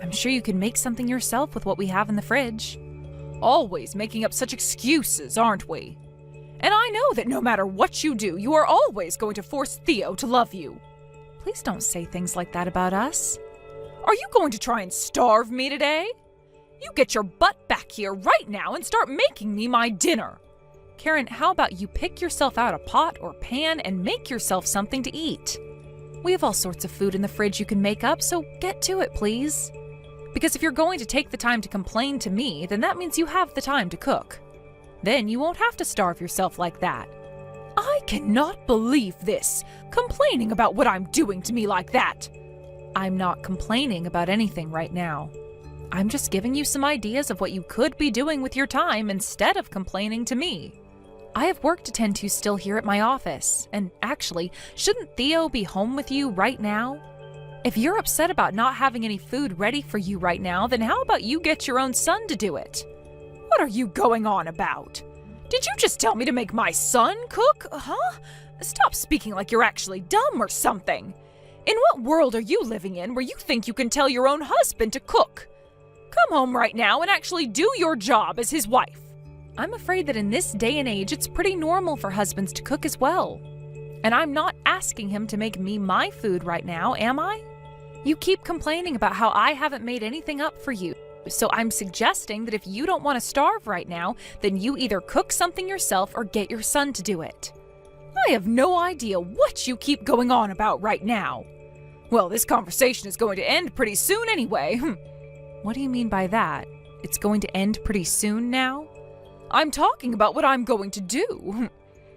I'm sure you can make something yourself with what we have in the fridge. Always making up such excuses, aren't we? And I know that no matter what you do, you are always going to force Theo to love you. Please don't say things like that about us. Are you going to try and starve me today? You get your butt back here right now and start making me my dinner. Karen, how about you pick yourself out a pot or pan and make yourself something to eat? We have all sorts of food in the fridge you can make up, so get to it, please. Because if you're going to take the time to complain to me, then that means you have the time to cook. Then you won't have to starve yourself like that. I cannot believe this, complaining about what I'm doing to me like that. I'm not complaining about anything right now. I'm just giving you some ideas of what you could be doing with your time instead of complaining to me. I have work to tend to still here at my office, and actually, shouldn't Theo be home with you right now? If you're upset about not having any food ready for you right now, then how about you get your own son to do it? What are you going on about? Did you just tell me to make my son cook? Huh? Stop speaking like you're actually dumb or something. In what world are you living in where you think you can tell your own husband to cook? Come home right now and actually do your job as his wife. I'm afraid that in this day and age, it's pretty normal for husbands to cook as well. And I'm not asking him to make me my food right now, am I? You keep complaining about how I haven't made anything up for you. So I'm suggesting that if you don't want to starve right now, then you either cook something yourself or get your son to do it. I have no idea what you keep going on about right now. Well, this conversation is going to end pretty soon anyway. What do you mean by that? It's going to end pretty soon now? I'm talking about what I'm going to do.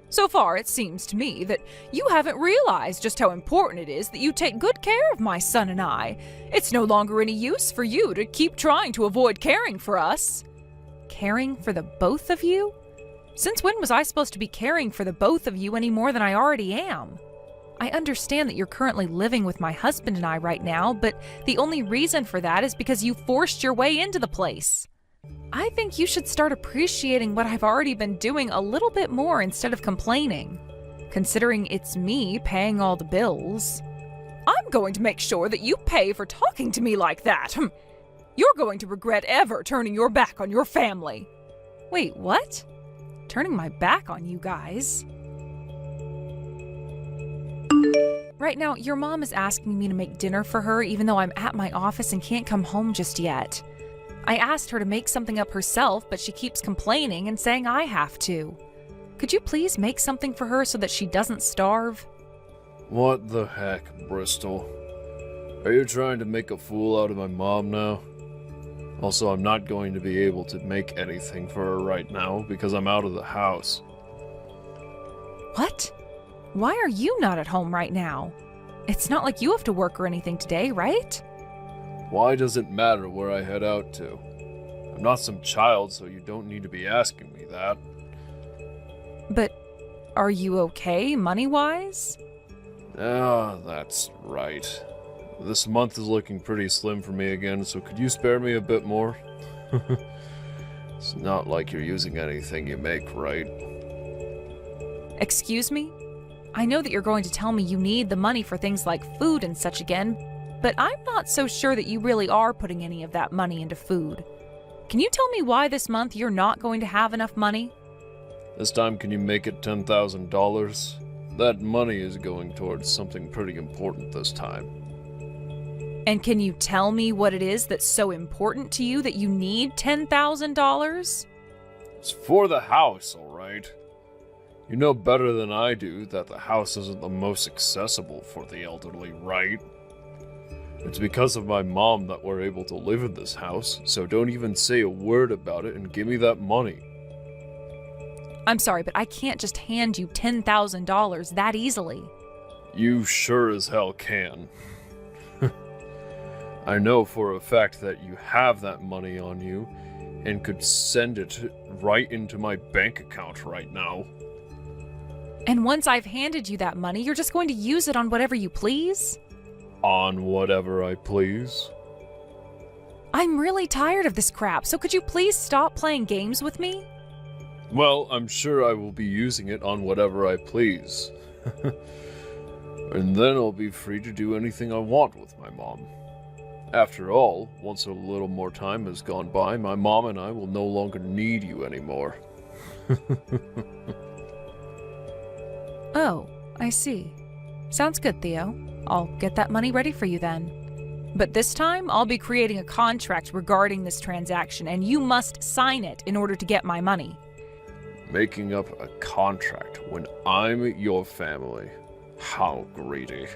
So far, it seems to me that you haven't realized just how important it is that you take good care of my son and I. It's no longer any use for you to keep trying to avoid caring for us. Caring for the both of you? Since when was I supposed to be caring for the both of you any more than I already am? I understand that you're currently living with my husband and I right now, but the only reason for that is because you forced your way into the place. I think you should start appreciating what I've already been doing a little bit more instead of complaining, considering it's me paying all the bills. I'm going to make sure that you pay for talking to me like that. You're going to regret ever turning your back on your family. Wait, what? Turning my back on you guys? Right now, your mom is asking me to make dinner for her even though I'm at my office and can't come home just yet. I asked her to make something up herself, but she keeps complaining and saying I have to. Could you please make something for her so that she doesn't starve? What the heck, Bristol? Are you trying to make a fool out of my mom now? Also, I'm not going to be able to make anything for her right now because I'm out of the house. What? Why are you not at home right now? It's not like you have to work or anything today, right? Why does it matter where I head out to? I'm not some child, so you don't need to be asking me that. But are you okay money-wise? Ah, that's right. This month is looking pretty slim for me again, so could you spare me a bit more? It's not like you're using anything you make, right? Excuse me? I know that you're going to tell me you need the money for things like food and such again, but I'm not so sure that you really are putting any of that money into food. Can you tell me why this month you're not going to have enough money? This time, can you make it $10,000? That money is going towards something pretty important this time. And can you tell me what it is that's so important to you that you need $10,000? It's for the house, alright? You know better than I do that the house isn't the most accessible for the elderly, right? It's because of my mom that we're able to live in this house, so don't even say a word about it and give me that money. I'm sorry, but I can't just hand you $10,000 that easily. You sure as hell can. I know for a fact that you have that money on you and could send it right into my bank account right now. And once I've handed you that money, you're just going to use it on whatever you please? On whatever I please. I'm really tired of this crap, so could you please stop playing games with me? Well, I'm sure I will be using it on whatever I please. And then I'll be free to do anything I want with my mom. After all, once a little more time has gone by, my mom and I will no longer need you anymore. Oh, I see. Sounds good, Theo. I'll get that money ready for you then. But this time, I'll be creating a contract regarding this transaction, and you must sign it in order to get my money. Making up a contract when I'm your family. How greedy.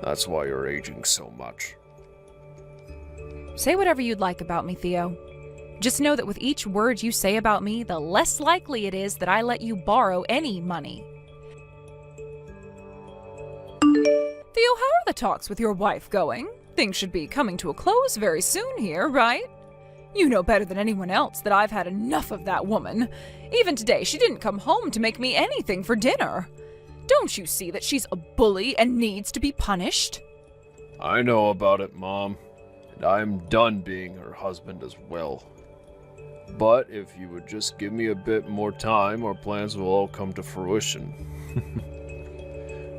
That's why you're aging so much. Say whatever you'd like about me, Theo. Just know that with each word you say about me, the less likely it is that I let you borrow any money. Theo, how are the talks with your wife going? Things should be coming to a close very soon here, right? You know better than anyone else that I've had enough of that woman. Even today, she didn't come home to make me anything for dinner. Don't you see that she's a bully and needs to be punished? I know about it, Mom. And I'm done being her husband as well. But if you would just give me a bit more time, our plans will all come to fruition.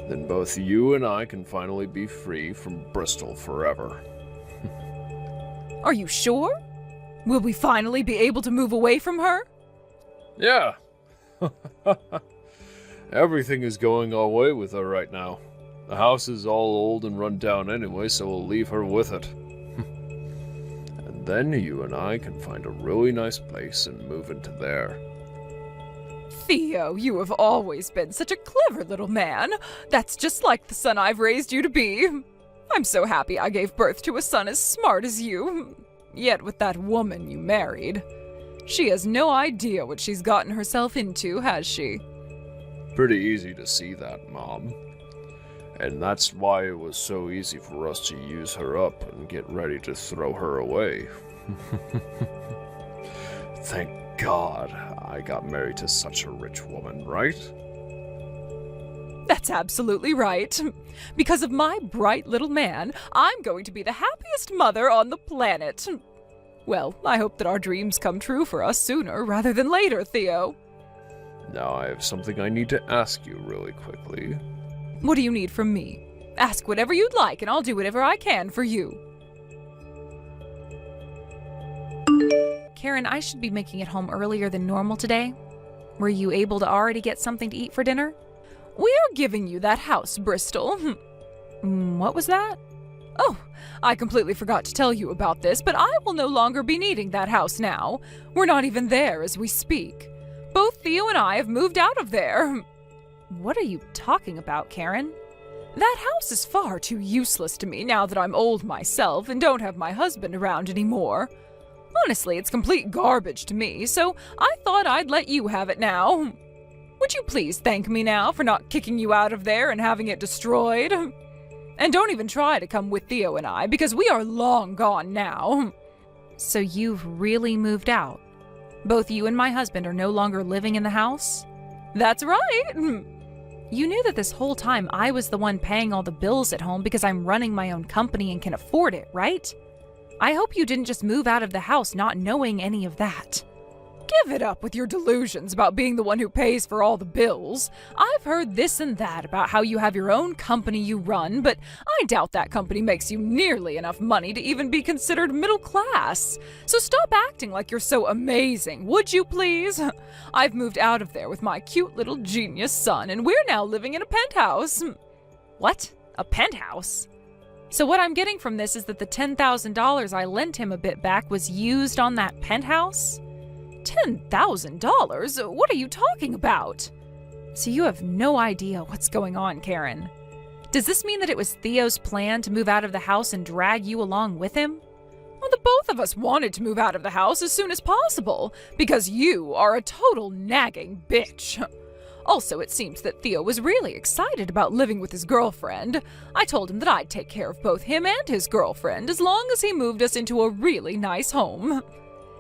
Then both you and I can finally be free from Bristol forever. Are you sure? Will we finally be able to move away from her? Yeah. Everything is going our way with her right now. The house is all old and run down anyway, so we'll leave her with it. And then you and I can find a really nice place and move into there. Theo, you have always been such a clever little man. That's just like the son I've raised you to be. I'm so happy I gave birth to a son as smart as you. Yet with that woman you married, she has no idea what she's gotten herself into, has she? Pretty easy to see that, Mom. And that's why it was so easy for us to use her up and get ready to throw her away. Thank God I got married to such a rich woman, right? That's absolutely right. Because of my bright little man, I'm going to be the happiest mother on the planet. Well, I hope that our dreams come true for us sooner rather than later, Theo. Now I have something I need to ask you really quickly. What do you need from me? Ask whatever you'd like, and I'll do whatever I can for you. Karen, I should be making it home earlier than normal today. Were you able to already get something to eat for dinner? We are giving you that house, Bristol. What was that? Oh, I completely forgot to tell you about this, but I will no longer be needing that house now. We're not even there as we speak. Both Theo and I have moved out of there. What are you talking about, Karen? That house is far too useless to me now that I'm old myself and don't have my husband around anymore. Honestly, it's complete garbage to me, so I thought I'd let you have it now. Would you please thank me now for not kicking you out of there and having it destroyed? And don't even try to come with Theo and I, because we are long gone now. So you've really moved out? Both you and my husband are no longer living in the house? That's right. You knew that this whole time I was the one paying all the bills at home because I'm running my own company and can afford it, right? I hope you didn't just move out of the house not knowing any of that. Give it up with your delusions about being the one who pays for all the bills. I've heard this and that about how you have your own company you run, but I doubt that company makes you nearly enough money to even be considered middle class. So stop acting like you're so amazing, would you please? I've moved out of there with my cute little genius son, and we're now living in a penthouse. What? A penthouse? So what I'm getting from this is that the $10,000 I lent him a bit back was used on that penthouse? $10,000? What are you talking about? So you have no idea what's going on, Karen. Does this mean that it was Theo's plan to move out of the house and drag you along with him? Well, the both of us wanted to move out of the house as soon as possible, because you are a total nagging bitch. Also, it seems that Theo was really excited about living with his girlfriend. I told him that I'd take care of both him and his girlfriend as long as he moved us into a really nice home.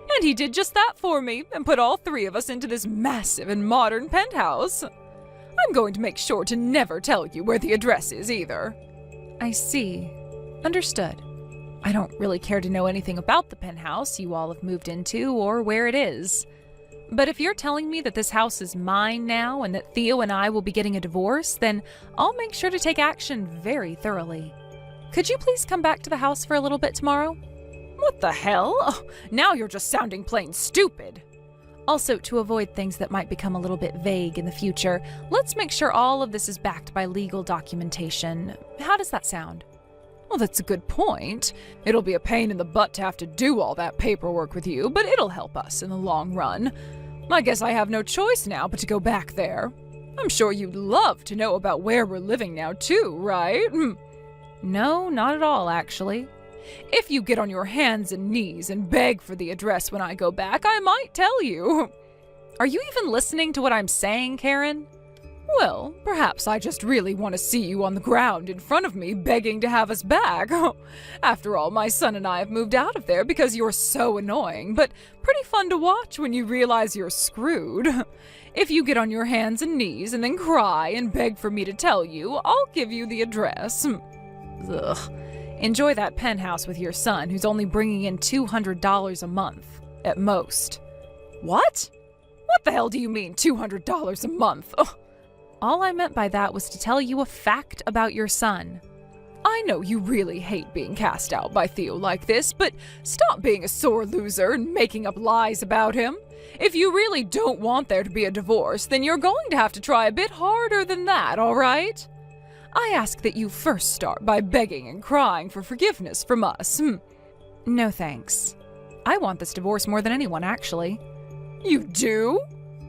And he did just that for me and put all three of us into this massive and modern penthouse. I'm going to make sure to never tell you where the address is either. I see. Understood. I don't really care to know anything about the penthouse you all have moved into or where it is. But if you're telling me that this house is mine now and that Theo and I will be getting a divorce, then I'll make sure to take action very thoroughly. Could you please come back to the house for a little bit tomorrow? What the hell? Oh, now you're just sounding plain stupid. Also, to avoid things that might become a little bit vague in the future, let's make sure all of this is backed by legal documentation. How does that sound? Well, that's a good point. It'll be a pain in the butt to have to do all that paperwork with you, but it'll help us in the long run. I guess I have no choice now but to go back there. I'm sure you'd love to know about where we're living now, too, right? No, not at all, actually. If you get on your hands and knees and beg for the address when I go back, I might tell you. Are you even listening to what I'm saying, Karen? Well, perhaps I just really want to see you on the ground in front of me begging to have us back. After all, my son and I have moved out of there because you're so annoying, but pretty fun to watch when you realize you're screwed. If you get on your hands and knees and then cry and beg for me to tell you, I'll give you the address. Ugh. Enjoy that penthouse with your son, who's only bringing in $200 a month, at most. What? What the hell do you mean, $200 a month? Ugh. All I meant by that was to tell you a fact about your son. I know you really hate being cast out by Theo like this, but stop being a sore loser and making up lies about him. If you really don't want there to be a divorce, then you're going to have to try a bit harder than that, all right? I ask that you first start by begging and crying for forgiveness from us. No thanks. I want this divorce more than anyone, actually. You do?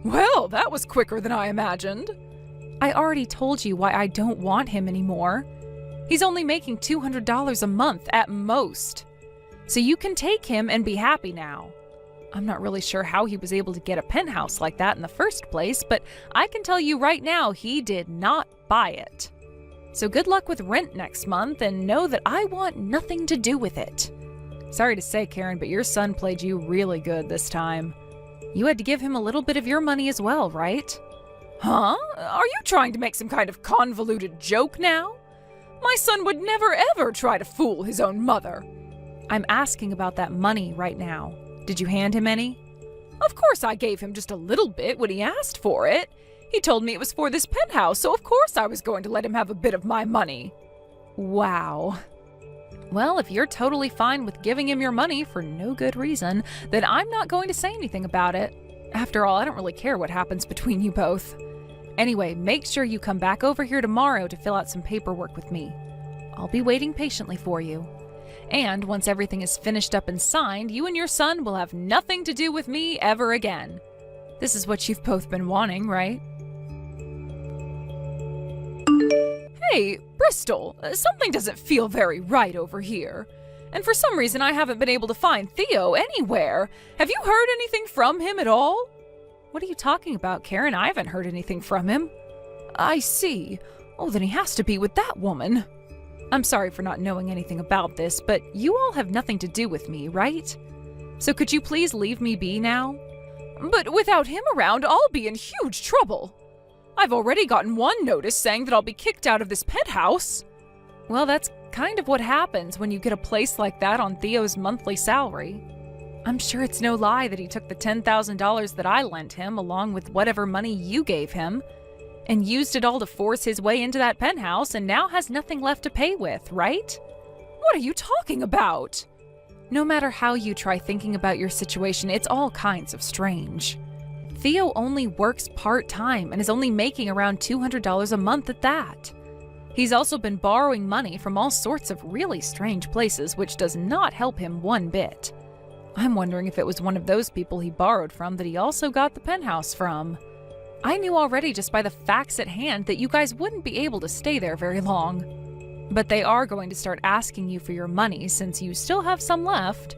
Well, that was quicker than I imagined. I already told you why I don't want him anymore. He's only making $200 a month at most. So you can take him and be happy now. I'm not really sure how he was able to get a penthouse like that in the first place, but I can tell you right now he did not buy it. So good luck with rent next month, and know that I want nothing to do with it. Sorry to say, Karen, but your son played you really good this time. You had to give him a little bit of your money as well, right? Huh? Are you trying to make some kind of convoluted joke now? My son would never ever try to fool his own mother. I'm asking about that money right now. Did you hand him any? Of course I gave him just a little bit when he asked for it. He told me it was for this penthouse, so of course I was going to let him have a bit of my money. Wow. Well, if you're totally fine with giving him your money for no good reason, then I'm not going to say anything about it. After all, I don't really care what happens between you both. Anyway, make sure you come back over here tomorrow to fill out some paperwork with me. I'll be waiting patiently for you. And once everything is finished up and signed, you and your son will have nothing to do with me ever again. This is what you've both been wanting, right? Hey, Bristol, something doesn't feel very right over here. And for some reason I haven't been able to find Theo anywhere. Have you heard anything from him at all? What are you talking about, Karen? I haven't heard anything from him. I see. Oh, then he has to be with that woman. I'm sorry for not knowing anything about this, but you all have nothing to do with me, right? So could you please leave me be now? But without him around, I'll be in huge trouble. I've already gotten one notice saying that I'll be kicked out of this penthouse. Well, that's kind of what happens when you get a place like that on Theo's monthly salary. I'm sure it's no lie that he took the $10,000 that I lent him, along with whatever money you gave him, and used it all to force his way into that penthouse and now has nothing left to pay with, right? What are you talking about? No matter how you try thinking about your situation, it's all kinds of strange. Theo only works part-time and is only making around $200 a month at that. He's also been borrowing money from all sorts of really strange places, which does not help him one bit. I'm wondering if it was one of those people he borrowed from that he also got the penthouse from. I knew already just by the facts at hand that you guys wouldn't be able to stay there very long. But they are going to start asking you for your money since you still have some left.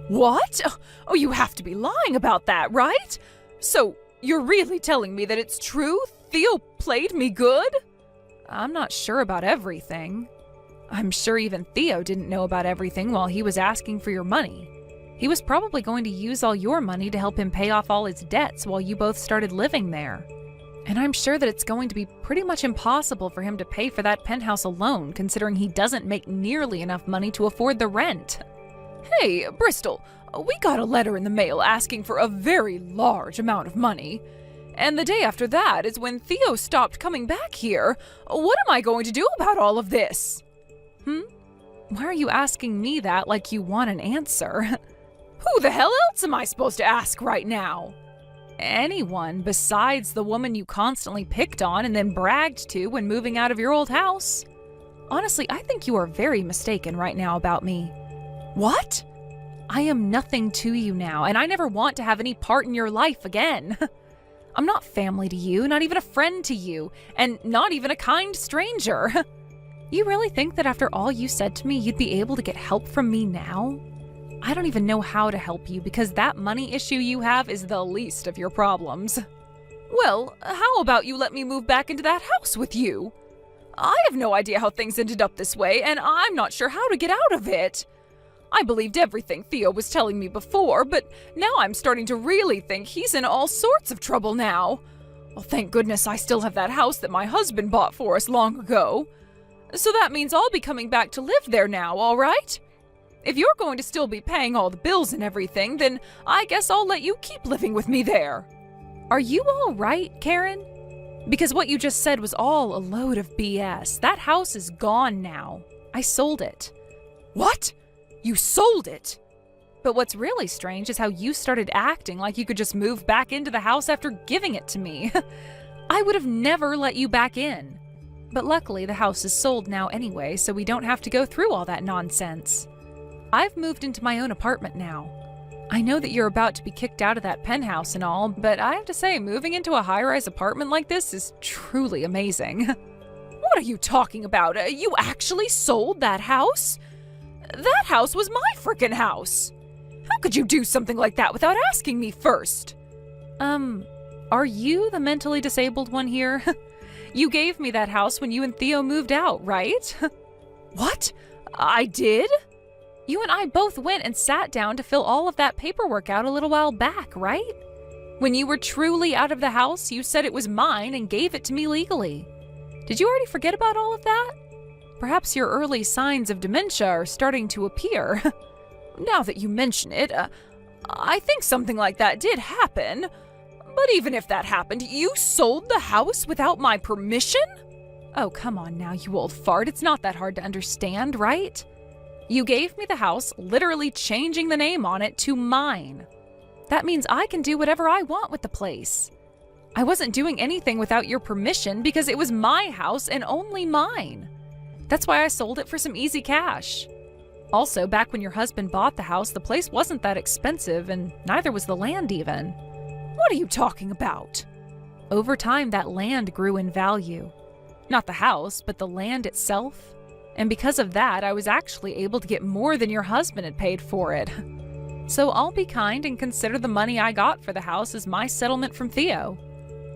What? Oh, you have to be lying about that, right? So, you're really telling me that it's true? Theo played me good? I'm not sure about everything. I'm sure even Theo didn't know about everything while he was asking for your money. He was probably going to use all your money to help him pay off all his debts while you both started living there. And I'm sure that it's going to be pretty much impossible for him to pay for that penthouse alone, considering he doesn't make nearly enough money to afford the rent. Hey, Bristol, we got a letter in the mail asking for a very large amount of money. And the day after that is when Theo stopped coming back here. What am I going to do about all of this? Why are you asking me that like you want an answer? Who the hell else am I supposed to ask right now? Anyone besides the woman you constantly picked on and then bragged to when moving out of your old house. Honestly, I think you are very mistaken right now about me. What? I am nothing to you now, and I never want to have any part in your life again. I'm not family to you, not even a friend to you, and not even a kind stranger. You really think that after all you said to me, you'd be able to get help from me now? I don't even know how to help you because that money issue you have is the least of your problems. Well, how about you let me move back into that house with you? I have no idea how things ended up this way, and I'm not sure how to get out of it. I believed everything Theo was telling me before, but now I'm starting to really think he's in all sorts of trouble now. Well, thank goodness I still have that house that my husband bought for us long ago. So that means I'll be coming back to live there now, all right? If you're going to still be paying all the bills and everything, then I guess I'll let you keep living with me there. Are you all right, Karen? Because what you just said was all a load of BS. That house is gone now. I sold it. What? You sold it? But what's really strange is how you started acting like you could just move back into the house after giving it to me. I would have never let you back in. But luckily the house is sold now anyway, so we don't have to go through all that nonsense. I've moved into my own apartment now. I know that you're about to be kicked out of that penthouse and all, but I have to say, moving into a high-rise apartment like this is truly amazing. What are you talking about? You actually sold that house? That house was my frickin' house. How could you do something like that without asking me first? Are you the mentally disabled one here? You gave me that house when you and Theo moved out, right? What? I did? You and I both went and sat down to fill all of that paperwork out a little while back, right? When you were truly out of the house, you said it was mine and gave it to me legally. Did you already forget about all of that? Perhaps your early signs of dementia are starting to appear. Now that you mention it, I think something like that did happen. But even if that happened, you sold the house without my permission? Oh, come on now, you old fart. It's not that hard to understand, right? You gave me the house, literally changing the name on it to mine. That means I can do whatever I want with the place. I wasn't doing anything without your permission because it was my house and only mine. That's why I sold it for some easy cash. Also, back when your husband bought the house, the place wasn't that expensive, and neither was the land even. What are you talking about? Over time, that land grew in value. Not the house, but the land itself. And because of that, I was actually able to get more than your husband had paid for it. So I'll be kind and consider the money I got for the house as my settlement from Theo.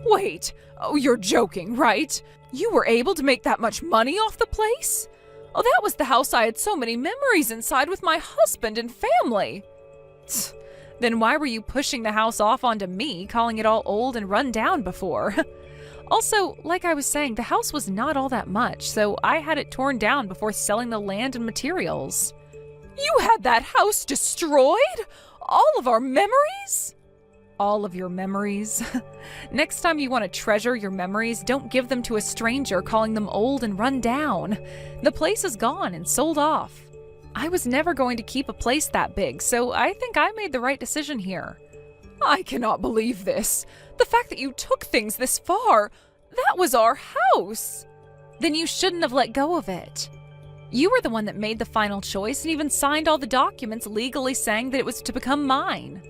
Wait, oh, you're joking, right? You were able to make that much money off the place? Oh, that was the house I had so many memories inside with my husband and family. Then why were you pushing the house off onto me, calling it all old and run down before? Also, like I was saying, the house was not all that much, so I had it torn down before selling the land and materials. You had that house destroyed? All of our memories? All of your memories? Next time you want to treasure your memories, don't give them to a stranger calling them old and run down. The place is gone and sold off. I was never going to keep a place that big, so I think I made the right decision here. I cannot believe this. The fact that you took things this far, that was our house. Then you shouldn't have let go of it. You were the one that made the final choice and even signed all the documents legally saying that it was to become mine.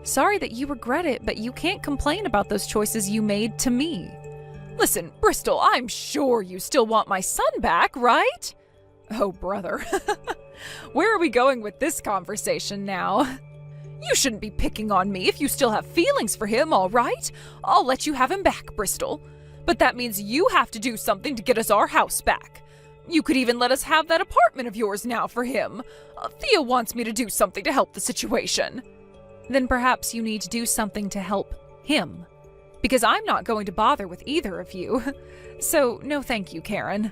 Sorry that you regret it, but you can't complain about those choices you made to me. Listen, Bristol, I'm sure you still want my son back, right? Oh, brother. Where are we going with this conversation now? You shouldn't be picking on me if you still have feelings for him, all right? I'll let you have him back, Bristol. But that means you have to do something to get us our house back. You could even let us have that apartment of yours now for him. Theo wants me to do something to help the situation. Then perhaps you need to do something to help him. Because I'm not going to bother with either of you. So, no thank you, Karen.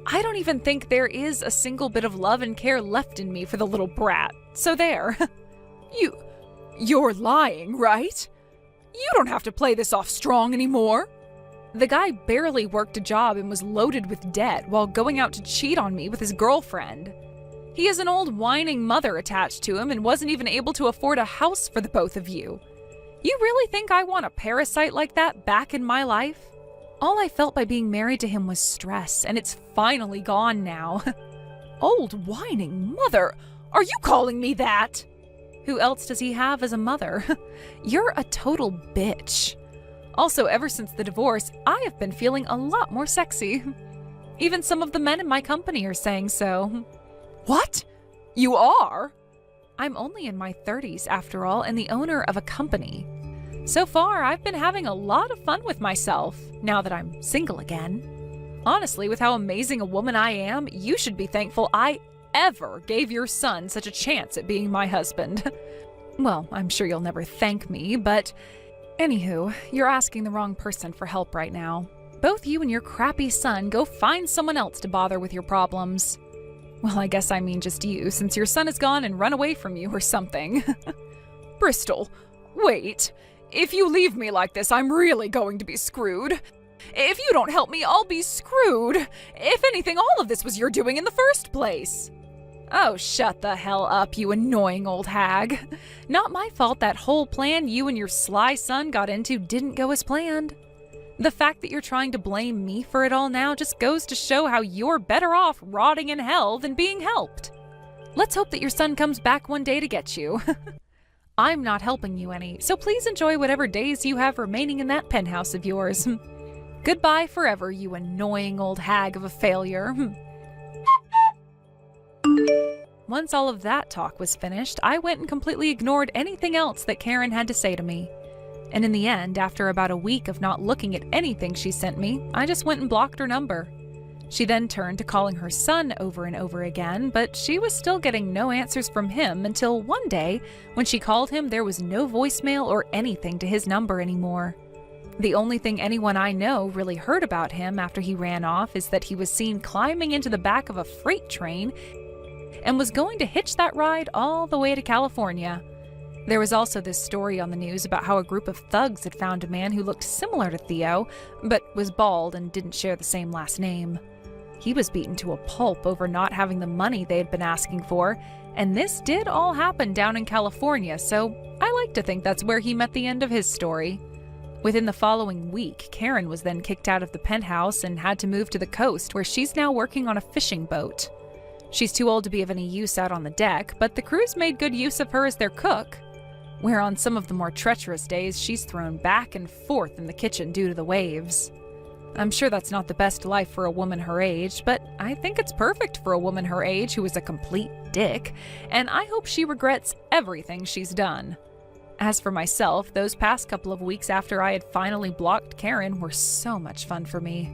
I don't even think there is a single bit of love and care left in me for the little brat. So there. You're lying, right? You don't have to play this off strong anymore. The guy barely worked a job and was loaded with debt while going out to cheat on me with his girlfriend. He has an old whining mother attached to him and wasn't even able to afford a house for the both of you. You really think I want a parasite like that back in my life? All I felt by being married to him was stress, and it's finally gone now. Old whining mother? Are you calling me that? Who else does he have as a mother? You're a total bitch. Also, ever since the divorce, I have been feeling a lot more sexy. Even some of the men in my company are saying so. What? You are? I'm only in my 30s, after all, and the owner of a company. So far, I've been having a lot of fun with myself, now that I'm single again. Honestly, with how amazing a woman I am, you should be thankful I ever gave your son such a chance at being my husband. Well, I'm sure you'll never thank me, but anywho, you're asking the wrong person for help right now. Both you and your crappy son go find someone else to bother with your problems. Well, I guess I mean just you, since your son has gone and run away from you or something. Bristol, wait. If you leave me like this, I'm really going to be screwed. If you don't help me, I'll be screwed. If anything, all of this was your doing in the first place. Oh, shut the hell up, you annoying old hag. Not my fault that whole plan you and your sly son got into didn't go as planned. The fact that you're trying to blame me for it all now just goes to show how you're better off rotting in hell than being helped. Let's hope that your son comes back one day to get you. I'm not helping you any, so please enjoy whatever days you have remaining in that penthouse of yours. Goodbye forever, you annoying old hag of a failure. Once all of that talk was finished, I went and completely ignored anything else that Karen had to say to me. And in the end, after about a week of not looking at anything she sent me, I just went and blocked her number. She then turned to calling her son over and over again, but she was still getting no answers from him until one day, when she called him, there was no voicemail or anything to his number anymore. The only thing anyone I know really heard about him after he ran off is that he was seen climbing into the back of a freight train and was going to hitch that ride all the way to California. There was also this story on the news about how a group of thugs had found a man who looked similar to Theo, but was bald and didn't share the same last name. He was beaten to a pulp over not having the money they had been asking for, and this did all happen down in California, so I like to think that's where he met the end of his story. Within the following week, Karen was then kicked out of the penthouse and had to move to the coast, where she's now working on a fishing boat. She's too old to be of any use out on the deck, but the crews made good use of her as their cook, where on some of the more treacherous days she's thrown back and forth in the kitchen due to the waves. I'm sure that's not the best life for a woman her age, but I think it's perfect for a woman her age who is a complete dick, and I hope she regrets everything she's done. As for myself, those past couple of weeks after I had finally blocked Karen were so much fun for me.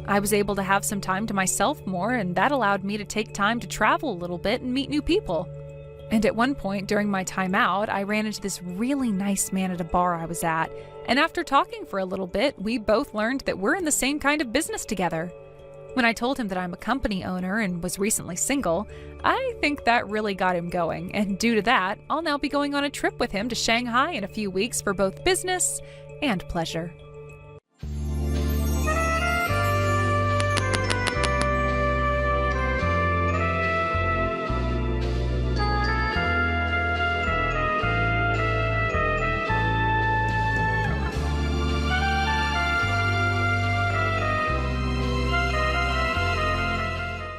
I was able to have some time to myself more, and that allowed me to take time to travel a little bit and meet new people. And at one point during my time out, I ran into this really nice man at a bar I was at, and after talking for a little bit, we both learned that we're in the same kind of business together. When I told him that I'm a company owner and was recently single, I think that really got him going, and due to that, I'll now be going on a trip with him to Shanghai in a few weeks for both business and pleasure.